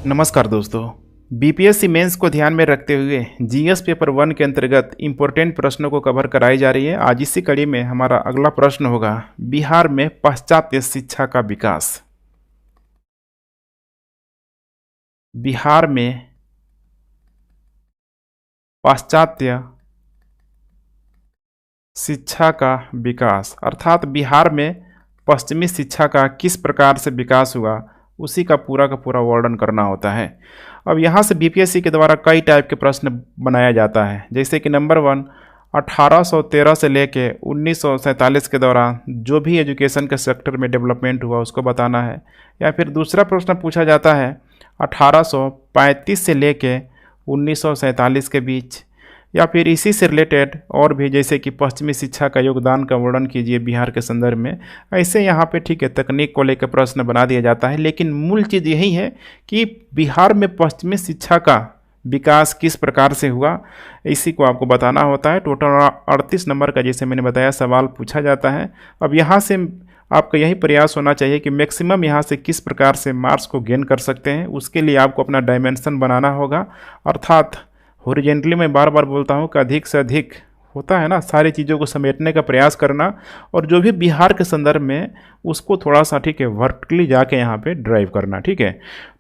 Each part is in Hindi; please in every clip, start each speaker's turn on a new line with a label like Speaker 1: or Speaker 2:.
Speaker 1: नमस्कार दोस्तों। बीपीएससी मेंस को ध्यान में रखते हुए जीएस पेपर 1 के अंतर्गत इंपॉर्टेंट प्रश्नों को कवर कराई जा रही है। आज इसी कड़ी में हमारा अगला प्रश्न होगा, बिहार में पाश्चात्य शिक्षा का विकास। बिहार में पाश्चात्य शिक्षा का विकास, अर्थात बिहार में पश्चिमी शिक्षा का किस प्रकार से विकास हुआ, उसी का पूरा वर्णन करना होता है। अब यहाँ से बीपीएससी के द्वारा कई टाइप के प्रश्न बनाया जाता है, जैसे कि नंबर 1, 1813 से लेके 1947 के दौरान जो भी एजुकेशन के सेक्टर में डेवलपमेंट हुआ उसको बताना है। या फिर दूसरा प्रश्न पूछा जाता है 1835 से लेके 1947 के बीच, या फिर इसी से रिलेटेड और भी, जैसे कि पश्चिमी शिक्षा का योगदान का वर्णन कीजिए बिहार के संदर्भ में। ऐसे यहाँ पे ठीक है, तकनीक को लेकर प्रश्न बना दिया जाता है, लेकिन मूल चीज़ यही है कि बिहार में पश्चिमी शिक्षा का विकास किस प्रकार से हुआ, इसी को आपको बताना होता है। टोटल 38 नंबर का, जैसे मैंने बताया, सवाल पूछा जाता है। अब यहाँ से आपका यही प्रयास होना चाहिए कि मैक्सिमम यहाँ से किस प्रकार से मार्क्स को गेन कर सकते हैं। उसके लिए आपको अपना डायमेंशन बनाना होगा, अर्थात हॉरिजेंटली मैं बार बार बोलता हूँ कि अधिक से अधिक होता है ना, सारी चीज़ों को समेटने का प्रयास करना, और जो भी बिहार के संदर्भ में उसको थोड़ा सा ठीक है वर्टिकली जाके यहाँ पे ड्राइव करना। ठीक है,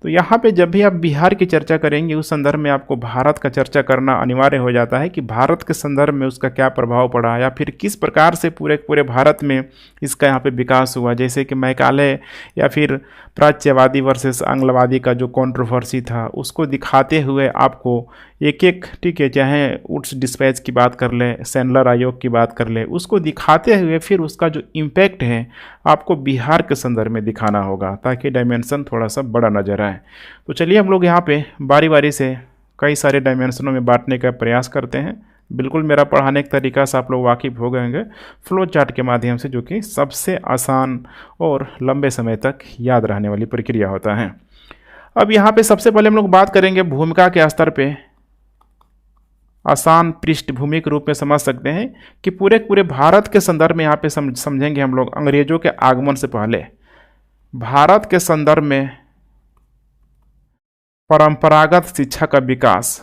Speaker 1: तो यहाँ पे जब भी आप बिहार की चर्चा करेंगे उस संदर्भ में आपको भारत का चर्चा करना अनिवार्य हो जाता है कि भारत के संदर्भ में उसका क्या प्रभाव पड़ा, या फिर किस प्रकार से पूरे भारत में इसका यहाँ पे विकास हुआ। जैसे कि मैकाले या फिर प्राच्यवादी वर्सेस आंग्लवादी का जो कंट्रोवर्सी था, उसको दिखाते हुए आपको एक एक, ठीक है, चाहे वुड्स डिस्पैच की बात कर लें, सैंडलर आयोग की बात कर लें, उसको दिखाते हुए फिर उसका जो इम्पैक्ट है आपको बिहार के संदर्भ में दिखाना होगा, ताकि डायमेंशन थोड़ा सा बड़ा नजर आए। तो चलिए हम लोग यहाँ पे बारी बारी से कई सारे डायमेंशनों में बांटने का प्रयास करते हैं। बिल्कुल मेरा पढ़ाने के तरीका से आप लोग वाकिफ़ हो गए होंगे, फ्लो चार्ट के माध्यम से, जो कि सबसे आसान और लंबे समय तक याद रहने वाली प्रक्रिया होता है। अब यहाँ पे सबसे पहले हम लोग बात करेंगे भूमिका के स्तर पे। आसान पृष्ठभूमि के रूप में समझ सकते हैं कि पूरे भारत के संदर्भ में यहाँ पे समझेंगे हम लोग। अंग्रेजों के आगमन से पहले भारत के संदर्भ में परंपरागत शिक्षा का विकास,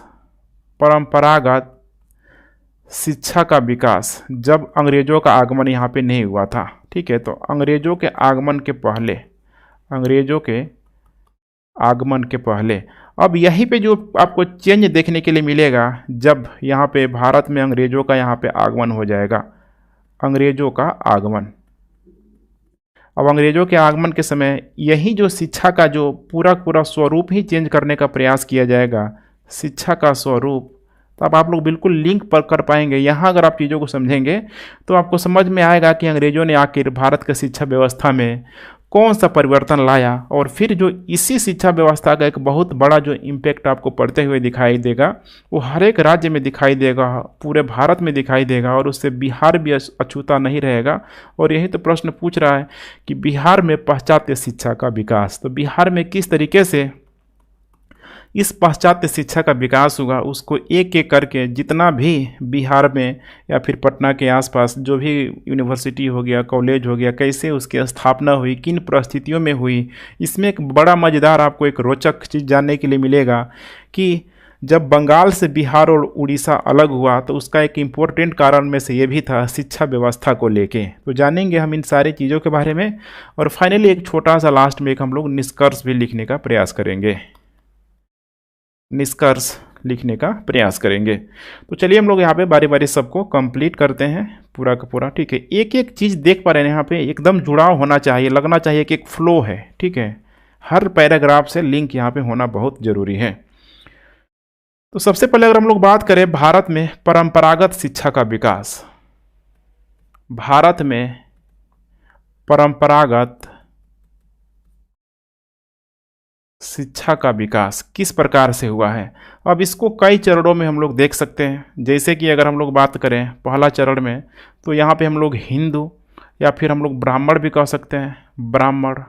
Speaker 1: परंपरागत शिक्षा का विकास, जब अंग्रेजों का आगमन यहाँ पे नहीं हुआ था। ठीक है, तो अंग्रेजों के आगमन के पहले, अंग्रेजों के आगमन के पहले, अब यहीं पे जो आपको चेंज देखने के लिए मिलेगा, जब यहाँ पे भारत में अंग्रेजों का यहाँ पे आगमन हो जाएगा, अंग्रेजों का आगमन। अब अंग्रेजों के आगमन के समय यही जो शिक्षा का जो पूरा स्वरूप ही चेंज करने का प्रयास किया जाएगा, शिक्षा का स्वरूप। तो अब आप लोग बिल्कुल लिंक पर कर पाएंगे। यहाँ अगर आप चीज़ों को समझेंगे तो आपको समझ में आएगा कि अंग्रेजों ने आखिर भारत की शिक्षा व्यवस्था में कौन सा परिवर्तन लाया, और फिर जो इसी शिक्षा व्यवस्था का एक बहुत बड़ा जो इम्पैक्ट आपको पड़ते हुए दिखाई देगा, वो हर एक राज्य में दिखाई देगा, पूरे भारत में दिखाई देगा, और उससे बिहार भी अछूता नहीं रहेगा। और यही तो प्रश्न पूछ रहा है कि बिहार में पाश्चात्य शिक्षा का विकास, तो बिहार में किस तरीके से इस पाश्चात्य शिक्षा का विकास हुआ, उसको एक एक करके जितना भी बिहार में या फिर पटना के आसपास जो भी यूनिवर्सिटी हो गया, कॉलेज हो गया, कैसे उसकी स्थापना हुई, किन परिस्थितियों में हुई, इसमें एक बड़ा मज़ेदार आपको एक रोचक चीज़ जानने के लिए मिलेगा कि जब बंगाल से बिहार और उड़ीसा अलग हुआ तो उसका एक इम्पोर्टेंट कारण में से ये भी था शिक्षा व्यवस्था को लेके। तो जानेंगे हम इन सारी चीज़ों के बारे में, और फाइनली एक छोटा सा लास्ट में एक हम लोग निष्कर्ष भी लिखने का प्रयास करेंगे, निष्कर्ष लिखने का प्रयास करेंगे। तो चलिए हम लोग यहाँ पे बारी बारी सबको कंप्लीट करते हैं पूरा का पूरा। ठीक है, एक एक चीज़ देख पा रहे हैं यहाँ पे, एकदम जुड़ाव होना चाहिए, लगना चाहिए कि एक फ्लो है। ठीक है, हर पैराग्राफ से लिंक यहाँ पे होना बहुत ज़रूरी है। तो सबसे पहले अगर हम लोग बात करें भारत में परंपरागत शिक्षा का विकास, भारत में परंपरागत शिक्षा का विकास किस प्रकार से हुआ है। अब इसको कई चरणों में हम लोग देख सकते हैं। जैसे कि अगर हम लोग बात करें पहला चरण में, तो यहाँ पे हम लोग हिंदू या फिर हम लोग ब्राह्मण भी कह सकते हैं। ब्राह्मण,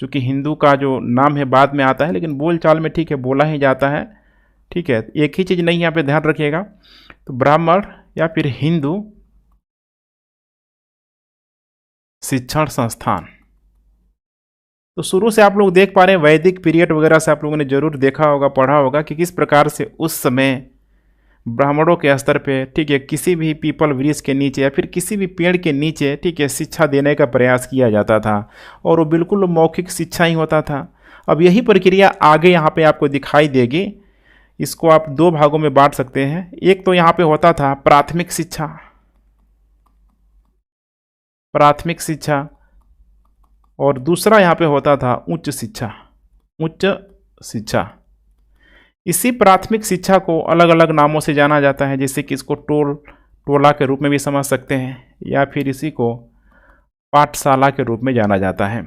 Speaker 1: चूँकि हिंदू का जो नाम है बाद में आता है, लेकिन बोल चाल में ठीक है बोला ही जाता है। ठीक है, एक ही चीज़ नहीं, यहाँ पे ध्यान रखिएगा। तो ब्राह्मण या फिर हिंदू शिक्षण संस्थान, तो शुरू से आप लोग देख पा रहे हैं, वैदिक पीरियड वगैरह से आप लोगों ने जरूर देखा होगा, पढ़ा होगा कि किस प्रकार से उस समय ब्राह्मणों के स्तर पे, ठीक है, किसी भी पीपल वृक्ष के नीचे या फिर किसी भी पेड़ के नीचे, ठीक है, शिक्षा देने का प्रयास किया जाता था और वो बिल्कुल मौखिक शिक्षा ही होता था। अब यही प्रक्रिया आगे यहाँ पे आपको दिखाई देगी। इसको आप दो भागों में बांट सकते हैं। एक तो यहाँ पे होता था प्राथमिक शिक्षा, प्राथमिक शिक्षा, और दूसरा यहाँ पे होता था उच्च शिक्षा, उच्च शिक्षा। इसी प्राथमिक शिक्षा को अलग अलग नामों से जाना जाता है, जैसे कि इसको टोला के रूप में भी समझ सकते हैं या फिर इसी को पाठशाला के रूप में जाना जाता है।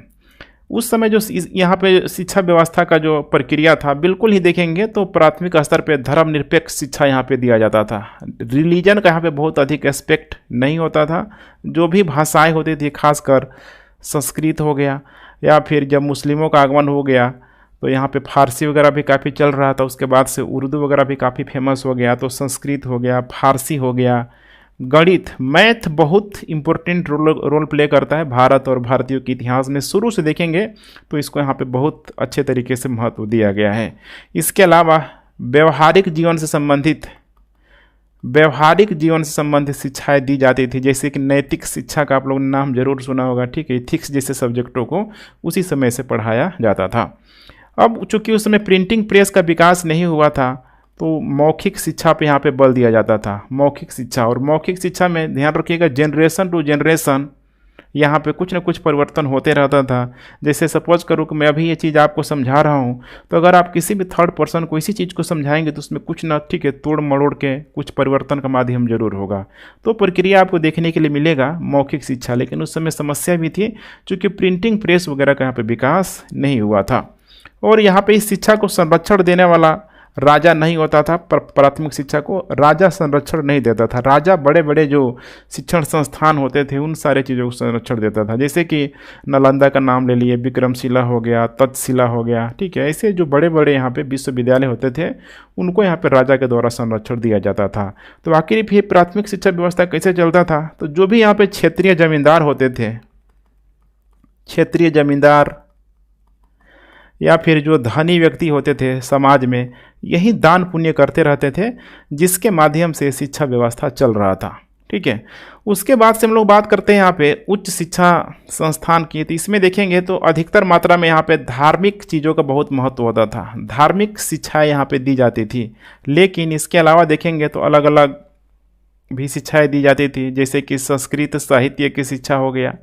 Speaker 1: उस समय जो यहाँ पे शिक्षा व्यवस्था का जो प्रक्रिया था, बिल्कुल ही देखेंगे तो प्राथमिक स्तर पे धर्मनिरपेक्ष शिक्षा यहाँ पे दिया जाता था। रिलीजन का यहाँ पे बहुत अधिक एस्पेक्ट नहीं होता था। जो भी भाषाएं होती थी, खासकर संस्कृत हो गया, या फिर जब मुस्लिमों का आगमन हो गया तो यहाँ पे फारसी वगैरह भी काफ़ी चल रहा था। उसके बाद से उर्दू वगैरह भी काफ़ी फेमस हो गया, तो संस्कृत हो गया, फारसी हो गया, गणित, मैथ बहुत इम्पोर्टेंट रोल प्ले करता है भारत और भारतीयों के इतिहास में। शुरू से देखेंगे तो इसको यहाँ पे बहुत अच्छे तरीके से महत्व दिया गया है। इसके अलावा व्यवहारिक जीवन से संबंधित शिक्षाएं दी जाती थी, जैसे कि नैतिक शिक्षा का आप लोगों ने नाम जरूर सुना होगा, ठीक है, इथिक्स जैसे सब्जेक्टों को उसी समय से पढ़ाया जाता था। अब चूंकि उस समय प्रिंटिंग प्रेस का विकास नहीं हुआ था, तो मौखिक शिक्षा पे यहाँ पे बल दिया जाता था, मौखिक शिक्षा। और मौखिक शिक्षा में ध्यान रखिएगा, जनरेशन टू जनरेशन यहाँ पे कुछ ना कुछ परिवर्तन होते रहता था। जैसे सपोज करो कि मैं अभी ये चीज़ आपको समझा रहा हूँ, तो अगर आप किसी भी थर्ड पर्सन को इसी चीज़ को समझाएंगे तो उसमें कुछ ना, ठीक है, तोड़ मरोड़ के कुछ परिवर्तन का माध्यम जरूर होगा। तो प्रक्रिया आपको देखने के लिए मिलेगा मौखिक शिक्षा। लेकिन उस समय समस्या भी थी, चूँकि प्रिंटिंग प्रेस वगैरह का यहाँ पे विकास नहीं हुआ था। और यहाँ पे इस शिक्षा को संरक्षण देने वाला राजा नहीं होता था। प्राथमिक शिक्षा को राजा संरक्षण नहीं देता था। राजा बड़े बड़े जो शिक्षण संस्थान होते थे उन सारे चीज़ों को संरक्षण देता था, जैसे कि नालंदा का नाम ले लिए, विक्रमशिला हो गया, तक्षशिला हो गया, ठीक है। ऐसे जो बड़े बड़े यहाँ पे विश्वविद्यालय होते थे उनको यहाँ पे राजा के द्वारा संरक्षण दिया जाता था। तो आखिर फिर प्राथमिक शिक्षा व्यवस्था कैसे चलता था, तो जो भी यहाँ पे क्षेत्रीय जमींदार होते थे, क्षेत्रीय जमींदार या फिर जो धनी व्यक्ति होते थे समाज में, यही दान पुण्य करते रहते थे, जिसके माध्यम से शिक्षा व्यवस्था चल रहा था, ठीक है। उसके बाद से हम लोग बात करते हैं यहाँ पे उच्च शिक्षा संस्थान की। तो इसमें देखेंगे तो अधिकतर मात्रा में यहाँ पे धार्मिक चीज़ों का बहुत महत्व होता था, धार्मिक शिक्षाएँ यहाँ पे दी जाती थी। लेकिन इसके अलावा देखेंगे तो अलग अलग भी शिक्षाएँ दी जाती थी, जैसे कि संस्कृत साहित्य की शिक्षा हो गया,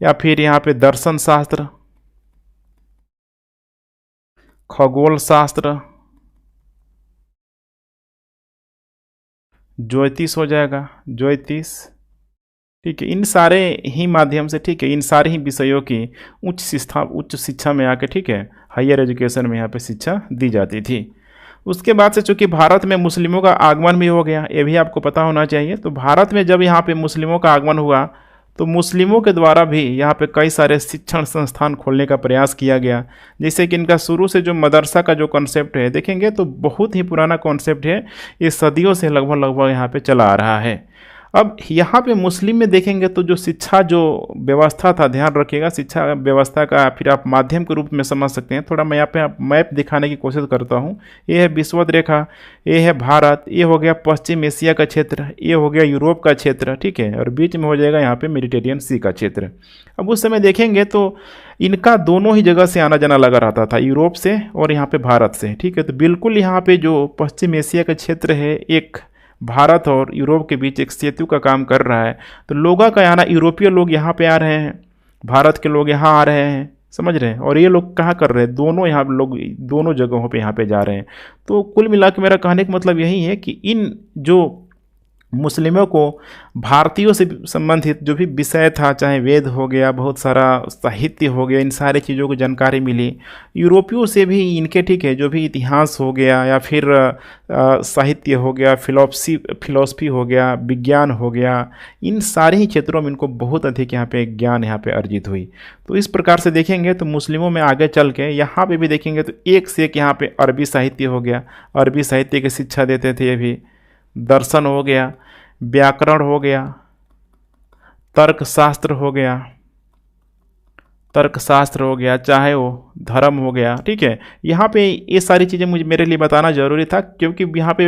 Speaker 1: या फिर यहाँ पे दर्शन शास्त्र, खगोल शास्त्र, ज्योतिष हो जाएगा, ज्योतिष, ठीक है। इन सारे ही माध्यम से, ठीक है, इन सारे ही विषयों की उच्च शिक्षा में आके, ठीक है, हायर एजुकेशन में यहाँ पे शिक्षा दी जाती थी। उसके बाद से चूँकि भारत में मुस्लिमों का आगमन भी हो गया, ये भी आपको पता होना चाहिए। तो भारत में जब यहाँ पे मुस्लिमों का आगमन हुआ तो मुस्लिमों के द्वारा भी यहाँ पे कई सारे शिक्षण संस्थान खोलने का प्रयास किया गया। जैसे कि इनका शुरू से जो मदरसा का जो कॉन्सेप्ट है देखेंगे तो बहुत ही पुराना कॉन्सेप्ट है, ये सदियों से लगभग यहाँ पे चला आ रहा है। अब यहाँ पे मुस्लिम में देखेंगे तो जो शिक्षा जो व्यवस्था था, ध्यान रखिएगा, शिक्षा व्यवस्था का फिर आप माध्यम के रूप में समझ सकते हैं। थोड़ा मैं यहाँ पे मैप दिखाने की कोशिश करता हूँ। ये है विषुवत रेखा, ये है भारत, ये हो गया पश्चिम एशिया का क्षेत्र, ये हो गया यूरोप का क्षेत्र, ठीक है, और बीच में हो जाएगा यहाँ पे मेडिटेरियन सी का क्षेत्र। अब उस समय देखेंगे तो इनका दोनों ही जगह से आना जाना लगा रहता था, यूरोप से और यहाँ पे भारत से, ठीक है। तो बिल्कुल यहाँ पे जो पश्चिम एशिया का क्षेत्र है, एक भारत और यूरोप के बीच एक सेतु का काम कर रहा है। तो लोगों का आना, यूरोपीय लोग यहाँ पे आ रहे हैं, भारत के लोग यहाँ आ रहे हैं, समझ रहे हैं, और ये लोग कहाँ कर रहे हैं, दोनों यहाँ लोग दोनों जगहों पे यहाँ पे जा रहे हैं। तो कुल मिला के मेरा कहने का मतलब यही है कि इन जो मुस्लिमों को भारतीयों से संबंधित जो भी विषय था, चाहे वेद हो गया, बहुत सारा साहित्य हो गया, इन सारे चीज़ों को जानकारी मिली। यूरोपियों से भी इनके, ठीक है, जो भी इतिहास हो गया या फिर साहित्य हो गया, फिलॉसफी हो गया, विज्ञान हो गया, इन सारे ही क्षेत्रों में इनको बहुत अधिक यहाँ पे ज्ञान यहाँ पे अर्जित हुई। तो इस प्रकार से देखेंगे तो मुस्लिमों में आगे चल के यहाँ पे भी देखेंगे तो एक से एक यहाँ पे अरबी साहित्य हो गया, अरबी साहित्य की शिक्षा देते थे। ये भी दर्शन हो गया, व्याकरण हो गया, तर्कशास्त्र हो गया, तर्कशास्त्र हो गया, चाहे वो धर्म हो गया, ठीक है। यहाँ पे ये सारी चीज़ें मुझे मेरे लिए बताना ज़रूरी था, क्योंकि यहाँ पे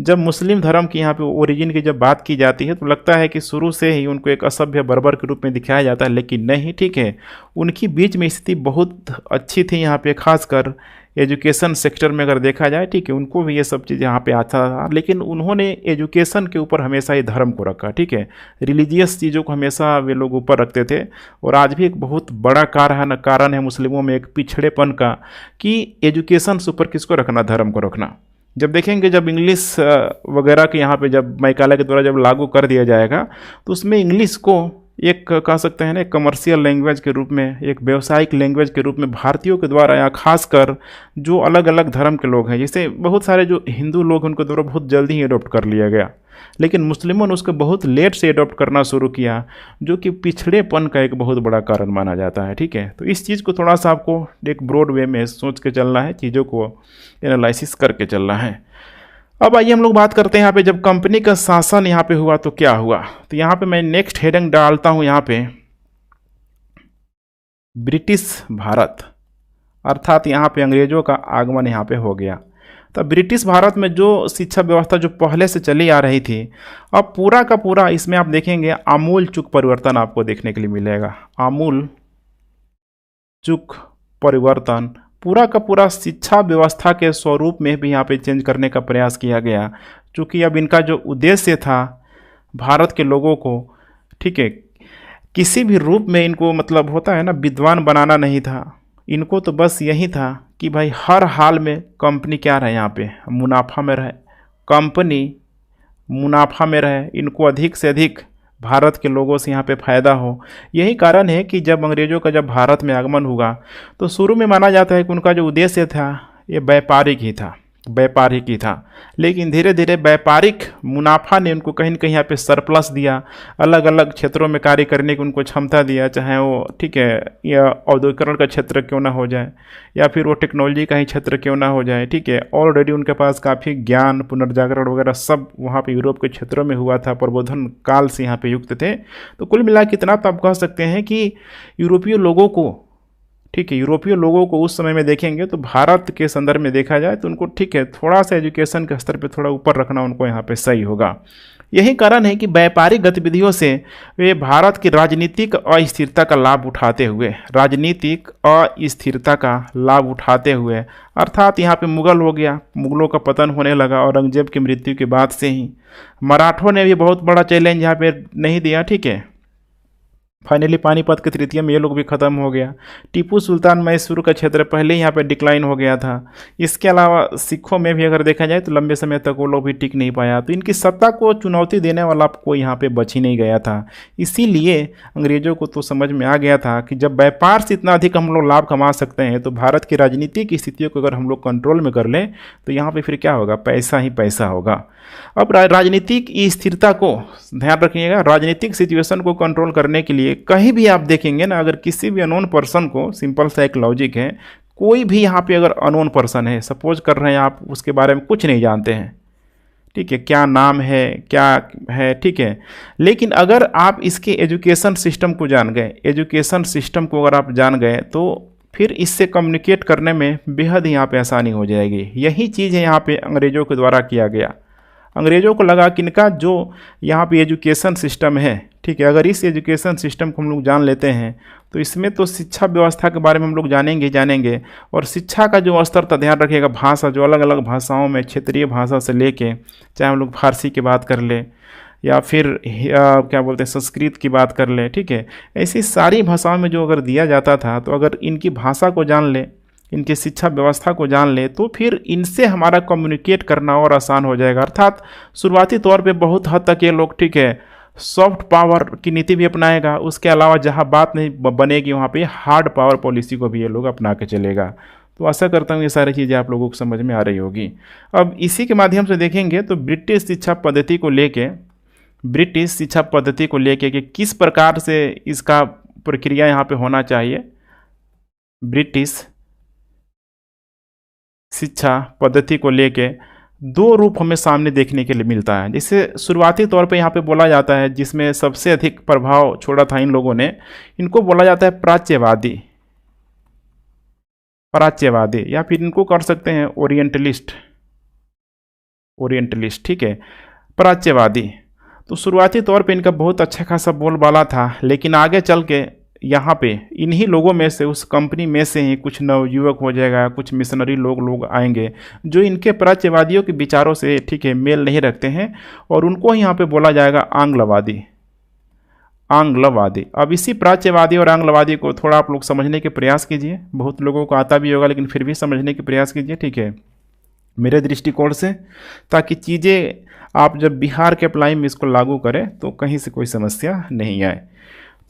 Speaker 1: जब मुस्लिम धर्म की यहाँ पे ओरिजिन की जब बात की जाती है तो लगता है कि शुरू से ही उनको एक असभ्य बर्बर के रूप में दिखाया जाता है, लेकिन नहीं, ठीक है। उनकी बीच में स्थिति बहुत अच्छी थी यहाँ पे, खासकर एजुकेशन सेक्टर में अगर देखा जाए, ठीक है। उनको भी ये सब चीज़ यहाँ पे आता था, लेकिन उन्होंने एजुकेशन के ऊपर हमेशा ही धर्म को रखा, ठीक है। रिलीजियस चीज़ों को हमेशा वे लोग ऊपर रखते थे। और आज भी एक बहुत बड़ा कारण है मुस्लिमों में एक पिछड़ेपन का, कि एजुकेशन से ऊपर किसको रखना, धर्म को रखना। जब देखेंगे, जब इंग्लिश वगैरह के यहाँ पे जब मैकाले के द्वारा जब लागू कर दिया जाएगा, तो उसमें इंग्लिश को एक कह सकते हैं ना, कमर्शियल लैंग्वेज के रूप में, एक व्यावसायिक लैंग्वेज के रूप में भारतीयों के द्वारा, या खासकर जो अलग अलग धर्म के लोग हैं, जैसे बहुत सारे जो हिंदू लोग हैं, उनके द्वारा बहुत जल्दी ही अडॉप्ट कर लिया गया। लेकिन मुस्लिमों ने उसको बहुत लेट से अडॉप्ट करना शुरू किया, जो कि पिछड़ेपन का एक बहुत बड़ा कारण माना जाता है, ठीक है। तो इस चीज़ को थोड़ा सा आपको एक ब्रॉड वे में सोच के चलना है, चीज़ों को एनालिसिस करके चलना है। अब आइए हम लोग बात करते हैं यहाँ पे, जब कंपनी का शासन यहाँ पे हुआ तो क्या हुआ। तो यहाँ पे मैं नेक्स्ट हेडिंग डालता हूँ यहाँ पे, ब्रिटिश भारत, अर्थात यहाँ पे अंग्रेजों का आगमन यहाँ पे हो गया। तो ब्रिटिश भारत में जो शिक्षा व्यवस्था जो पहले से चली आ रही थी, अब पूरा का पूरा इसमें आप देखेंगे आमूल चूक परिवर्तन आपको देखने के लिए मिलेगा। आमूल चूक परिवर्तन, पूरा का पूरा शिक्षा व्यवस्था के स्वरूप में भी यहाँ पे चेंज करने का प्रयास किया गया। चूँकि अब इनका जो उद्देश्य था भारत के लोगों को, ठीक है, किसी भी रूप में इनको मतलब होता है ना, विद्वान बनाना नहीं था। इनको तो बस यही था कि भाई हर हाल में कंपनी क्या रहे, यहाँ पे मुनाफा में रहे, कंपनी मुनाफा में रहे, इनको अधिक से अधिक भारत के लोगों से यहाँ पे फ़ायदा हो। यही कारण है कि जब अंग्रेज़ों का जब भारत में आगमन हुआ, तो शुरू में माना जाता है कि उनका जो उद्देश्य था ये व्यापारिक ही था, व्यापारिक ही था। लेकिन धीरे धीरे व्यापारिक मुनाफा ने उनको कहीं न कहीं यहाँ पे सरप्लस दिया, अलग अलग क्षेत्रों में कार्य करने की उनको क्षमता दिया, चाहे वो, ठीक है, या औद्योगिकरण का क्षेत्र क्यों ना हो जाए, या फिर वो टेक्नोलॉजी का ही क्षेत्र क्यों ना हो जाए, ठीक है। ऑलरेडी उनके पास काफ़ी ज्ञान, पुनर्जागरण वगैरह सब वहाँ पे यूरोप के क्षेत्रों में हुआ था, प्रबोधन काल से यहाँ पे युक्त थे। तो कुल मिला के इतना तो आप कह सकते हैं कि यूरोपीय लोगों को, ठीक है, यूरोपीय लोगों को उस समय में देखेंगे तो भारत के संदर्भ में देखा जाए तो उनको, ठीक है, थोड़ा सा एजुकेशन के स्तर पे थोड़ा ऊपर रखना उनको यहाँ पे सही होगा। यही कारण है कि व्यापारिक गतिविधियों से वे भारत की राजनीतिक अस्थिरता का लाभ उठाते हुए, राजनीतिक अस्थिरता का लाभ उठाते हुए, अर्थात यहाँ पे मुगल हो गया, मुगलों का पतन होने लगा औरंगजेब की मृत्यु के बाद से ही। मराठों ने भी बहुत बड़ा चैलेंज यहाँ पे नहीं दिया, ठीक है। फाइनली पानीपत के तृतीय में ये लोग भी ख़त्म हो गया। टीपू सुल्तान मैसूर का क्षेत्र पहले ही यहाँ पे डिक्लाइन हो गया था। इसके अलावा सिखों में भी अगर देखा जाए तो लंबे समय तक वो लोग भी टिक नहीं पाया, तो इनकी सत्ता को चुनौती देने वाला कोई यहाँ पे बच ही नहीं गया था। इसीलिए अंग्रेज़ों को तो समझ में आ गया था कि जब व्यापार से इतना अधिक हम लोग लाभ कमा सकते हैं, तो भारत की राजनीतिक स्थितियों को अगर हम लोग कंट्रोल में कर लें तो यहाँ पर फिर क्या होगा, पैसा ही पैसा होगा। अब राजनीतिक स्थिरता को ध्यान रखिएगा, राजनीतिक सिचुएशन को कंट्रोल करने के लिए कहीं भी आप देखेंगे ना, अगर किसी भी अननोन पर्सन को, सिंपल सा एक लॉजिक है, कोई भी यहाँ पे अगर अननोन पर्सन है, सपोज कर रहे हैं आप उसके बारे में कुछ नहीं जानते हैं, ठीक है, क्या नाम है, क्या है, ठीक है, लेकिन अगर आप इसके एजुकेशन सिस्टम को जान गए, एजुकेशन सिस्टम को अगर आप जान गए, तो फिर इससे कम्युनिकेट करने में बेहद यहाँ पे आसानी हो जाएगी। यही चीज़ है यहाँ पे अंग्रेज़ों के द्वारा किया गया। अंग्रेज़ों को लगा कि इनका जो यहाँ पे एजुकेशन सिस्टम है, ठीक है, अगर इस एजुकेशन सिस्टम को हम लोग जान लेते हैं तो इसमें तो शिक्षा व्यवस्था के बारे में हम लोग जानेंगे, और शिक्षा का जो स्तर था, ध्यान रखिएगा, भाषा, जो अलग अलग भाषाओं में, क्षेत्रीय भाषा से लेके, चाहे हम लोग फारसी की बात कर ले या फिर क्या बोलते हैं, संस्कृत की बात कर ले, ठीक है, ऐसी सारी भाषाओं में जो अगर दिया जाता था, तो अगर इनकी भाषा को जान ले, इनकी शिक्षा व्यवस्था को जान ले, तो फिर इनसे हमारा कम्युनिकेट करना और आसान हो जाएगा। अर्थात शुरुआती तौर पे बहुत हद तक ये लोग, ठीक है, सॉफ्ट पावर की नीति भी अपनाएगा, उसके अलावा जहाँ बात नहीं बनेगी वहाँ पे हार्ड पावर पॉलिसी को भी ये लोग अपना के चलेगा। तो आशा करता हूँ ये सारी चीज़ें आप लोगों को समझ में आ रही होगी। अब इसी के माध्यम से देखेंगे तो ब्रिटिश शिक्षा पद्धति को लेके, ब्रिटिश शिक्षा पद्धति को लेके कि किस प्रकार से इसका प्रक्रिया यहाँ पे होना चाहिए। ब्रिटिश शिक्षा पद्धति को लेके दो रूप हमें सामने देखने के लिए मिलता है। जैसे शुरुआती तौर पे यहाँ पे बोला जाता है, जिसमें सबसे अधिक प्रभाव छोड़ा था इन लोगों ने, इनको बोला जाता है प्राच्यवादी। प्राच्यवादी या फिर इनको कर सकते हैं ओरिएंटलिस्ट। ओरिएंटलिस्ट, ठीक है, प्राच्यवादी। तो शुरुआती तौर पे इनका बहुत अच्छा खासा बोलबाला था, लेकिन आगे चल के यहाँ पे इन्हीं लोगों में से, उस कंपनी में से ही कुछ नवयुवक हो जाएगा, कुछ मिशनरी लोग आएंगे जो इनके प्राच्यवादियों के विचारों से, ठीक है, मेल नहीं रखते हैं, और उनको यहाँ पे बोला जाएगा आंग्लवादी। आंग्लवादी। अब इसी प्राच्यवादी और आंग्लवादी को थोड़ा आप लोग समझने के प्रयास कीजिए। बहुत लोगों को आता भी होगा, लेकिन फिर भी समझने के प्रयास कीजिए, ठीक है, मेरे दृष्टिकोण से, ताकि चीज़ें आप जब बिहार के अप्लाई में इसको लागू करें तो कहीं से कोई समस्या नहीं आए।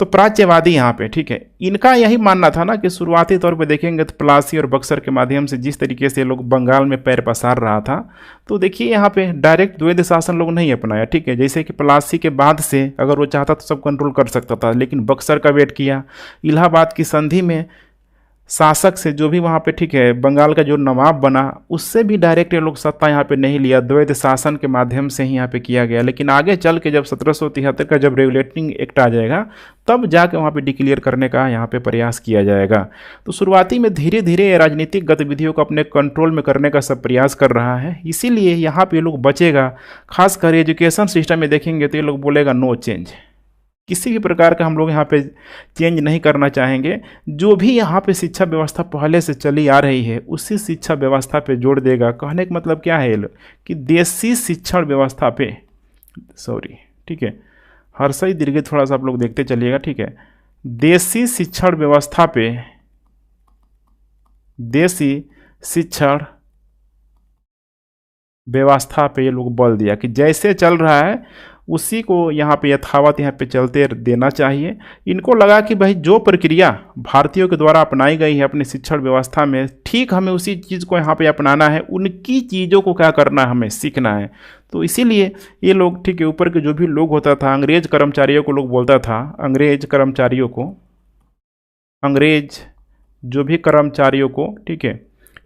Speaker 1: तो प्राच्यवादी यहाँ पे, ठीक है, इनका यही मानना था ना कि शुरुआती तौर पे देखेंगे तो प्लासी और बक्सर के माध्यम से जिस तरीके से लोग बंगाल में पैर पसार रहा था, तो देखिए यहाँ पे डायरेक्ट द्वैध शासन लोग नहीं अपनाया, ठीक है। जैसे कि प्लासी के बाद से अगर वो चाहता तो सब कंट्रोल कर सकता था, लेकिन बक्सर का वेट किया। इलाहाबाद की संधि में शासक से, जो भी वहाँ पे, ठीक है, बंगाल का जो नवाब बना, उससे भी डायरेक्ट ये लोग सत्ता यहाँ पे नहीं लिया, द्वैध शासन के माध्यम से ही यहाँ पे किया गया। लेकिन आगे चल के जब 1773 का जब रेगुलेटिंग एक्ट आ जाएगा, तब जाके वहाँ पे डिक्लेयर करने का यहाँ पे प्रयास किया जाएगा। तो शुरुआती में धीरे धीरे राजनीतिक गतिविधियों को अपने कंट्रोल में करने का सब प्रयास कर रहा है, इसीलिए यहाँ पे लोग बचेगा। खासकर एजुकेशन सिस्टम में देखेंगे तो ये लोग बोलेगा नो चेंज, किसी भी प्रकार का हम लोग यहाँ पे चेंज नहीं करना चाहेंगे। जो भी यहाँ पे शिक्षा व्यवस्था पहले से चली आ रही है, उसी शिक्षा व्यवस्था पे जोड़ देगा। कहने का मतलब क्या है कि देसी शिक्षण व्यवस्था पे, सॉरी, ठीक है, हर्षई दीर्घ थोड़ा सा आप लोग देखते चलिएगा, ठीक है, देसी शिक्षण व्यवस्था पे, देसी शिक्षण व्यवस्था पे ये लोग बल दिया कि जैसे चल रहा है उसी को यहाँ पे यथावत यहाँ पे चलते देना चाहिए। इनको लगा कि भाई जो प्रक्रिया भारतीयों के द्वारा अपनाई गई है अपनी शिक्षण व्यवस्था में, ठीक हमें उसी चीज़ को यहाँ पे अपनाना है, उनकी चीज़ों को क्या करना है, हमें सीखना है। तो इसीलिए ये लोग, ठीक है, ऊपर के जो भी लोग होता था, अंग्रेज कर्मचारियों को लोग बोलता था, अंग्रेज कर्मचारियों को, अंग्रेज जो भी कर्मचारियों को, ठीक है,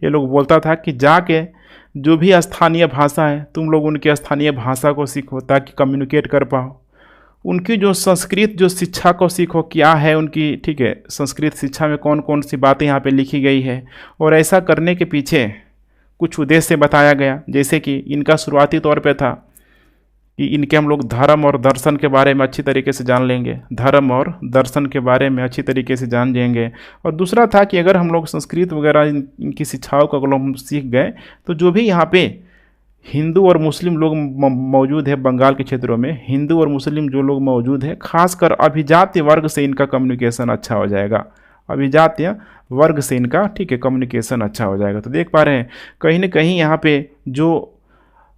Speaker 1: ये लोग बोलता था कि जाके जो भी स्थानीय भाषा है तुम लोग उनकी स्थानीय भाषा को सीखो ताकि कम्युनिकेट कर पाओ। उनकी जो संस्कृत जो शिक्षा को सीखो, क्या है उनकी, ठीक है, संस्कृत शिक्षा में कौन कौन सी बातें यहाँ पे लिखी गई है। और ऐसा करने के पीछे कुछ उद्देश्य बताया गया, जैसे कि इनका शुरुआती तौर पे था कि इनके हम लोग धर्म और दर्शन के बारे में अच्छी तरीके से जान लेंगे, धर्म और दर्शन के बारे में अच्छी तरीके से जान लेंगे। और दूसरा था कि अगर हम लोग संस्कृत वगैरह इनकी शिक्षाओं को अगर हम सीख गए तो जो भी यहाँ पे हिंदू और मुस्लिम लोग मौजूद है बंगाल के क्षेत्रों में, हिंदू और मुस्लिम जो लोग मौजूद है, खासकर अभिजात्य वर्ग से इनका कम्युनिकेशन अच्छा हो जाएगा, अभिजात्य वर्ग से इनका, ठीक है, कम्युनिकेशन अच्छा हो जाएगा। तो देख पा रहे हैं कहीं ना कहीं यहाँ पे जो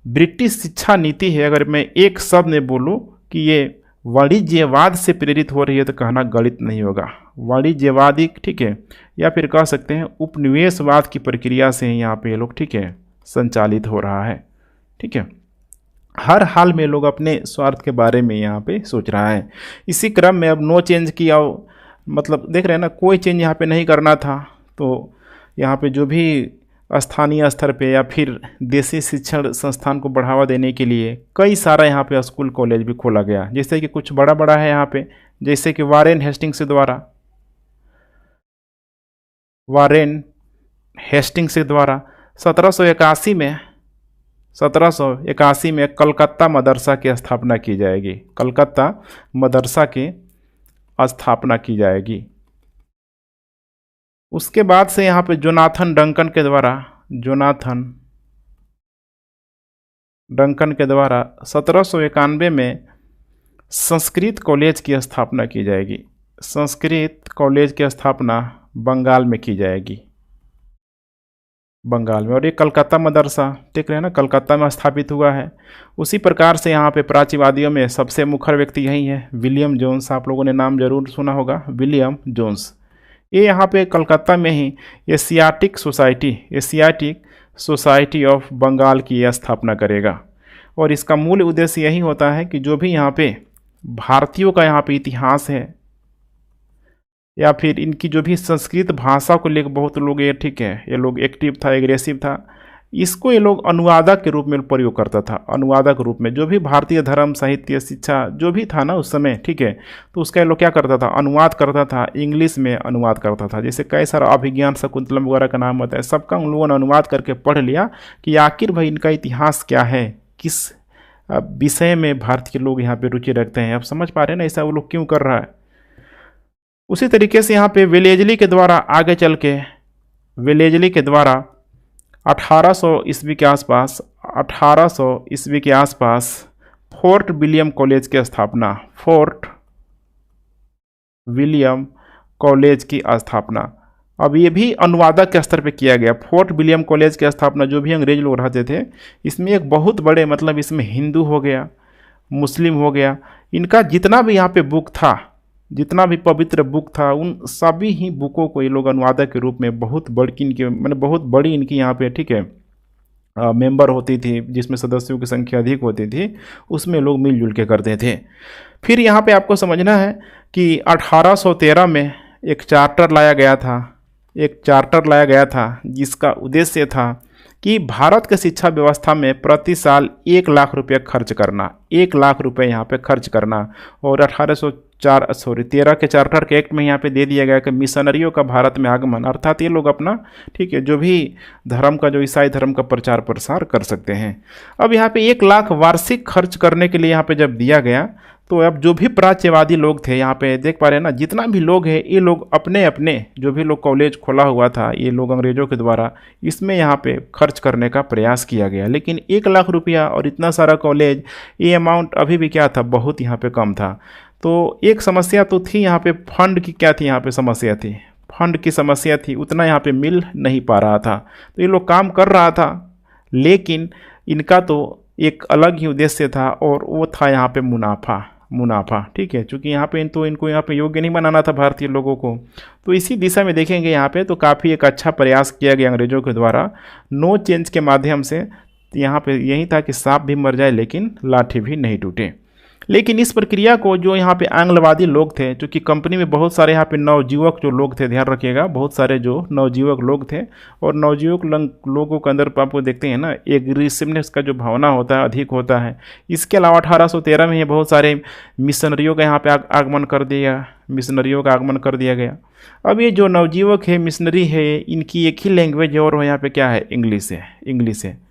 Speaker 1: ब्रिटिश शिक्षा नीति है, अगर मैं एक शब्द में बोलूँ कि ये वाणिज्यवाद से प्रेरित हो रही है तो कहना गलत नहीं होगा। वाणिज्यवादी, ठीक है, या फिर कह सकते हैं उपनिवेशवाद की प्रक्रिया से यहाँ पे ये लोग, ठीक है, संचालित हो रहा है, ठीक है। हर हाल में लोग अपने स्वार्थ के बारे में यहाँ पे सोच रहा है। इसी क्रम में अब नो चेंज किया, मतलब देख रहे हैं ना, कोई चेंज यहाँ पे नहीं करना था। तो यहाँ पे जो भी स्थानीय स्तर पे या फिर देसी शिक्षण संस्थान को बढ़ावा देने के लिए कई सारा यहाँ पे स्कूल कॉलेज भी खोला गया, जैसे कि कुछ बड़ा बड़ा है यहाँ पे, जैसे कि वारेन हेस्टिंग्स द्वारा, वारेन हेस्टिंग्स द्वारा 1781 में कलकत्ता मदरसा की स्थापना की जाएगी, कलकत्ता मदरसा की स्थापना की जाएगी। उसके बाद से यहाँ पे जोनाथन डंकन के द्वारा 1791 में संस्कृत कॉलेज की स्थापना की जाएगी। संस्कृत कॉलेज की स्थापना बंगाल में की जाएगी, बंगाल में। और ये कलकत्ता मदरसा, देख रहे हैं ना, कलकत्ता में स्थापित हुआ है। उसी प्रकार से यहाँ पे प्राच्यवादियों में सबसे मुखर व्यक्ति यही है, विलियम जोन्स। आप लोगों ने नाम जरूर सुना होगा, विलियम जोन्स। ये यहाँ पे कलकत्ता में ही एशियाटिक सोसाइटी ऑफ बंगाल की स्थापना करेगा। और इसका मूल उद्देश्य यही होता है कि जो भी यहाँ पे भारतीयों का यहाँ पे इतिहास है या फिर इनकी जो भी संस्कृत भाषा को लेकर बहुत लोग ये, ठीक है, ये लोग एक्टिव था, एग्रेसिव था, इसको ये लोग अनुवादक के रूप में प्रयोग करता था। अनुवादक रूप में जो भी भारतीय धर्म, साहित्य, शिक्षा जो भी था ना उस समय, ठीक है, तो उसका ये लोग क्या करता था, अनुवाद करता था, इंग्लिश में अनुवाद करता था। जैसे कई सारा अभिज्ञान शकुंतलम वगैरह का नाम होता है, सबका उन लोगों ने अनुवाद करके पढ़ लिया कि आखिर भाई इनका इतिहास क्या है, किस विषय में भारतीय लोग यहाँ पे रुचि रखते हैं। अब समझ पा रहे हैं ना ऐसा वो लोग क्यों कर रहा है। उसी तरीके से यहाँ पे वेलेजली के द्वारा आगे चल के, वेलेजली के द्वारा 1800 ईस्वी के आसपास, 1800 ईस्वी के आसपास फोर्ट विलियम कॉलेज की स्थापना, फोर्ट विलियम कॉलेज की स्थापना। अब ये भी अनुवादक के स्तर पे किया गया। फोर्ट विलियम कॉलेज की स्थापना, जो भी अंग्रेज लोग रहते थे, इसमें एक बहुत बड़े, मतलब इसमें हिंदू हो गया, मुस्लिम हो गया, इनका जितना भी यहाँ पे बुक था, जितना भी पवित्र बुक था, उन सभी ही बुकों को ये लोग अनुवादक के रूप में बहुत बड़ी इनकी, मैंने बहुत बड़ी इनकी यहाँ पे, ठीक है, मेंबर होती थी, जिसमें सदस्यों की संख्या अधिक होती थी, उसमें लोग मिलजुल के करते थे। फिर यहाँ पे आपको समझना है कि 1813 में एक चार्टर लाया गया था, एक चार्टर लाया गया था जिसका उद्देश्य था कि भारत के शिक्षा व्यवस्था में प्रति साल 1 लाख रुपये खर्च करना, 1 लाख रुपये यहाँ पे खर्च करना। और 13 के चार्टर के एक्ट में यहाँ पे दे दिया गया कि मिशनरियों का भारत में आगमन, अर्थात ये लोग अपना, ठीक है, जो भी धर्म का, जो ईसाई धर्म का प्रचार प्रसार कर सकते हैं। अब यहाँ पे 1 लाख वार्षिक खर्च करने के लिए यहाँ पे जब दिया गया, तो अब जो भी प्राच्यवादी लोग थे, यहाँ पे देख पा रहे हैं ना, जितना भी लोग हैं, ये लोग अपने अपने, जो भी लोग कॉलेज खोला हुआ था, ये लोग अंग्रेजों के द्वारा, इसमें यहाँ पे खर्च करने का प्रयास किया गया। लेकिन 1 लाख रुपया और इतना सारा कॉलेज, ये अमाउंट अभी भी क्या था, बहुत यहाँ पे कम था। तो एक समस्या तो थी यहाँ पे, फंड की क्या थी, यहाँ पे समस्या थी, फंड की समस्या थी, उतना यहाँ पे मिल नहीं पा रहा था। तो ये लोग काम कर रहा था, लेकिन इनका तो एक अलग ही उद्देश्य था, और वो था यहाँ पे मुनाफा, ठीक है, चूँकि यहाँ पे इनको यहाँ पे योग्य नहीं बनाना था भारतीय लोगों को। तो इसी दिशा में देखेंगे यहाँ पे, तो काफ़ी एक अच्छा प्रयास किया गया अंग्रेजों के द्वारा नो चेंज के माध्यम से। यहाँ पे यही था कि सांप भी मर जाए लेकिन लाठी भी नहीं टूटे। लेकिन इस प्रक्रिया को जो यहाँ पे आंग्लवादी लोग थे, चूँकि कंपनी में बहुत सारे यहाँ पे नवजीवक जो लोग थे, ध्यान रखिएगा, बहुत सारे जो नवजीवक लोग थे, और नवजीवक लोगों के अंदर आपको देखते हैं ना, एग्रेसिवनेस का जो भावना होता है अधिक होता है। इसके अलावा 1813 में ये बहुत सारे मिशनरियों का यहाँ पे आगमन कर दिया, मिशनरियों का आगमन कर दिया गया। अब ये जो नवजीवक है, मिशनरी है, इनकी एक ही लैंग्वेज है, और यहाँ पे क्या है, इंग्लिश है।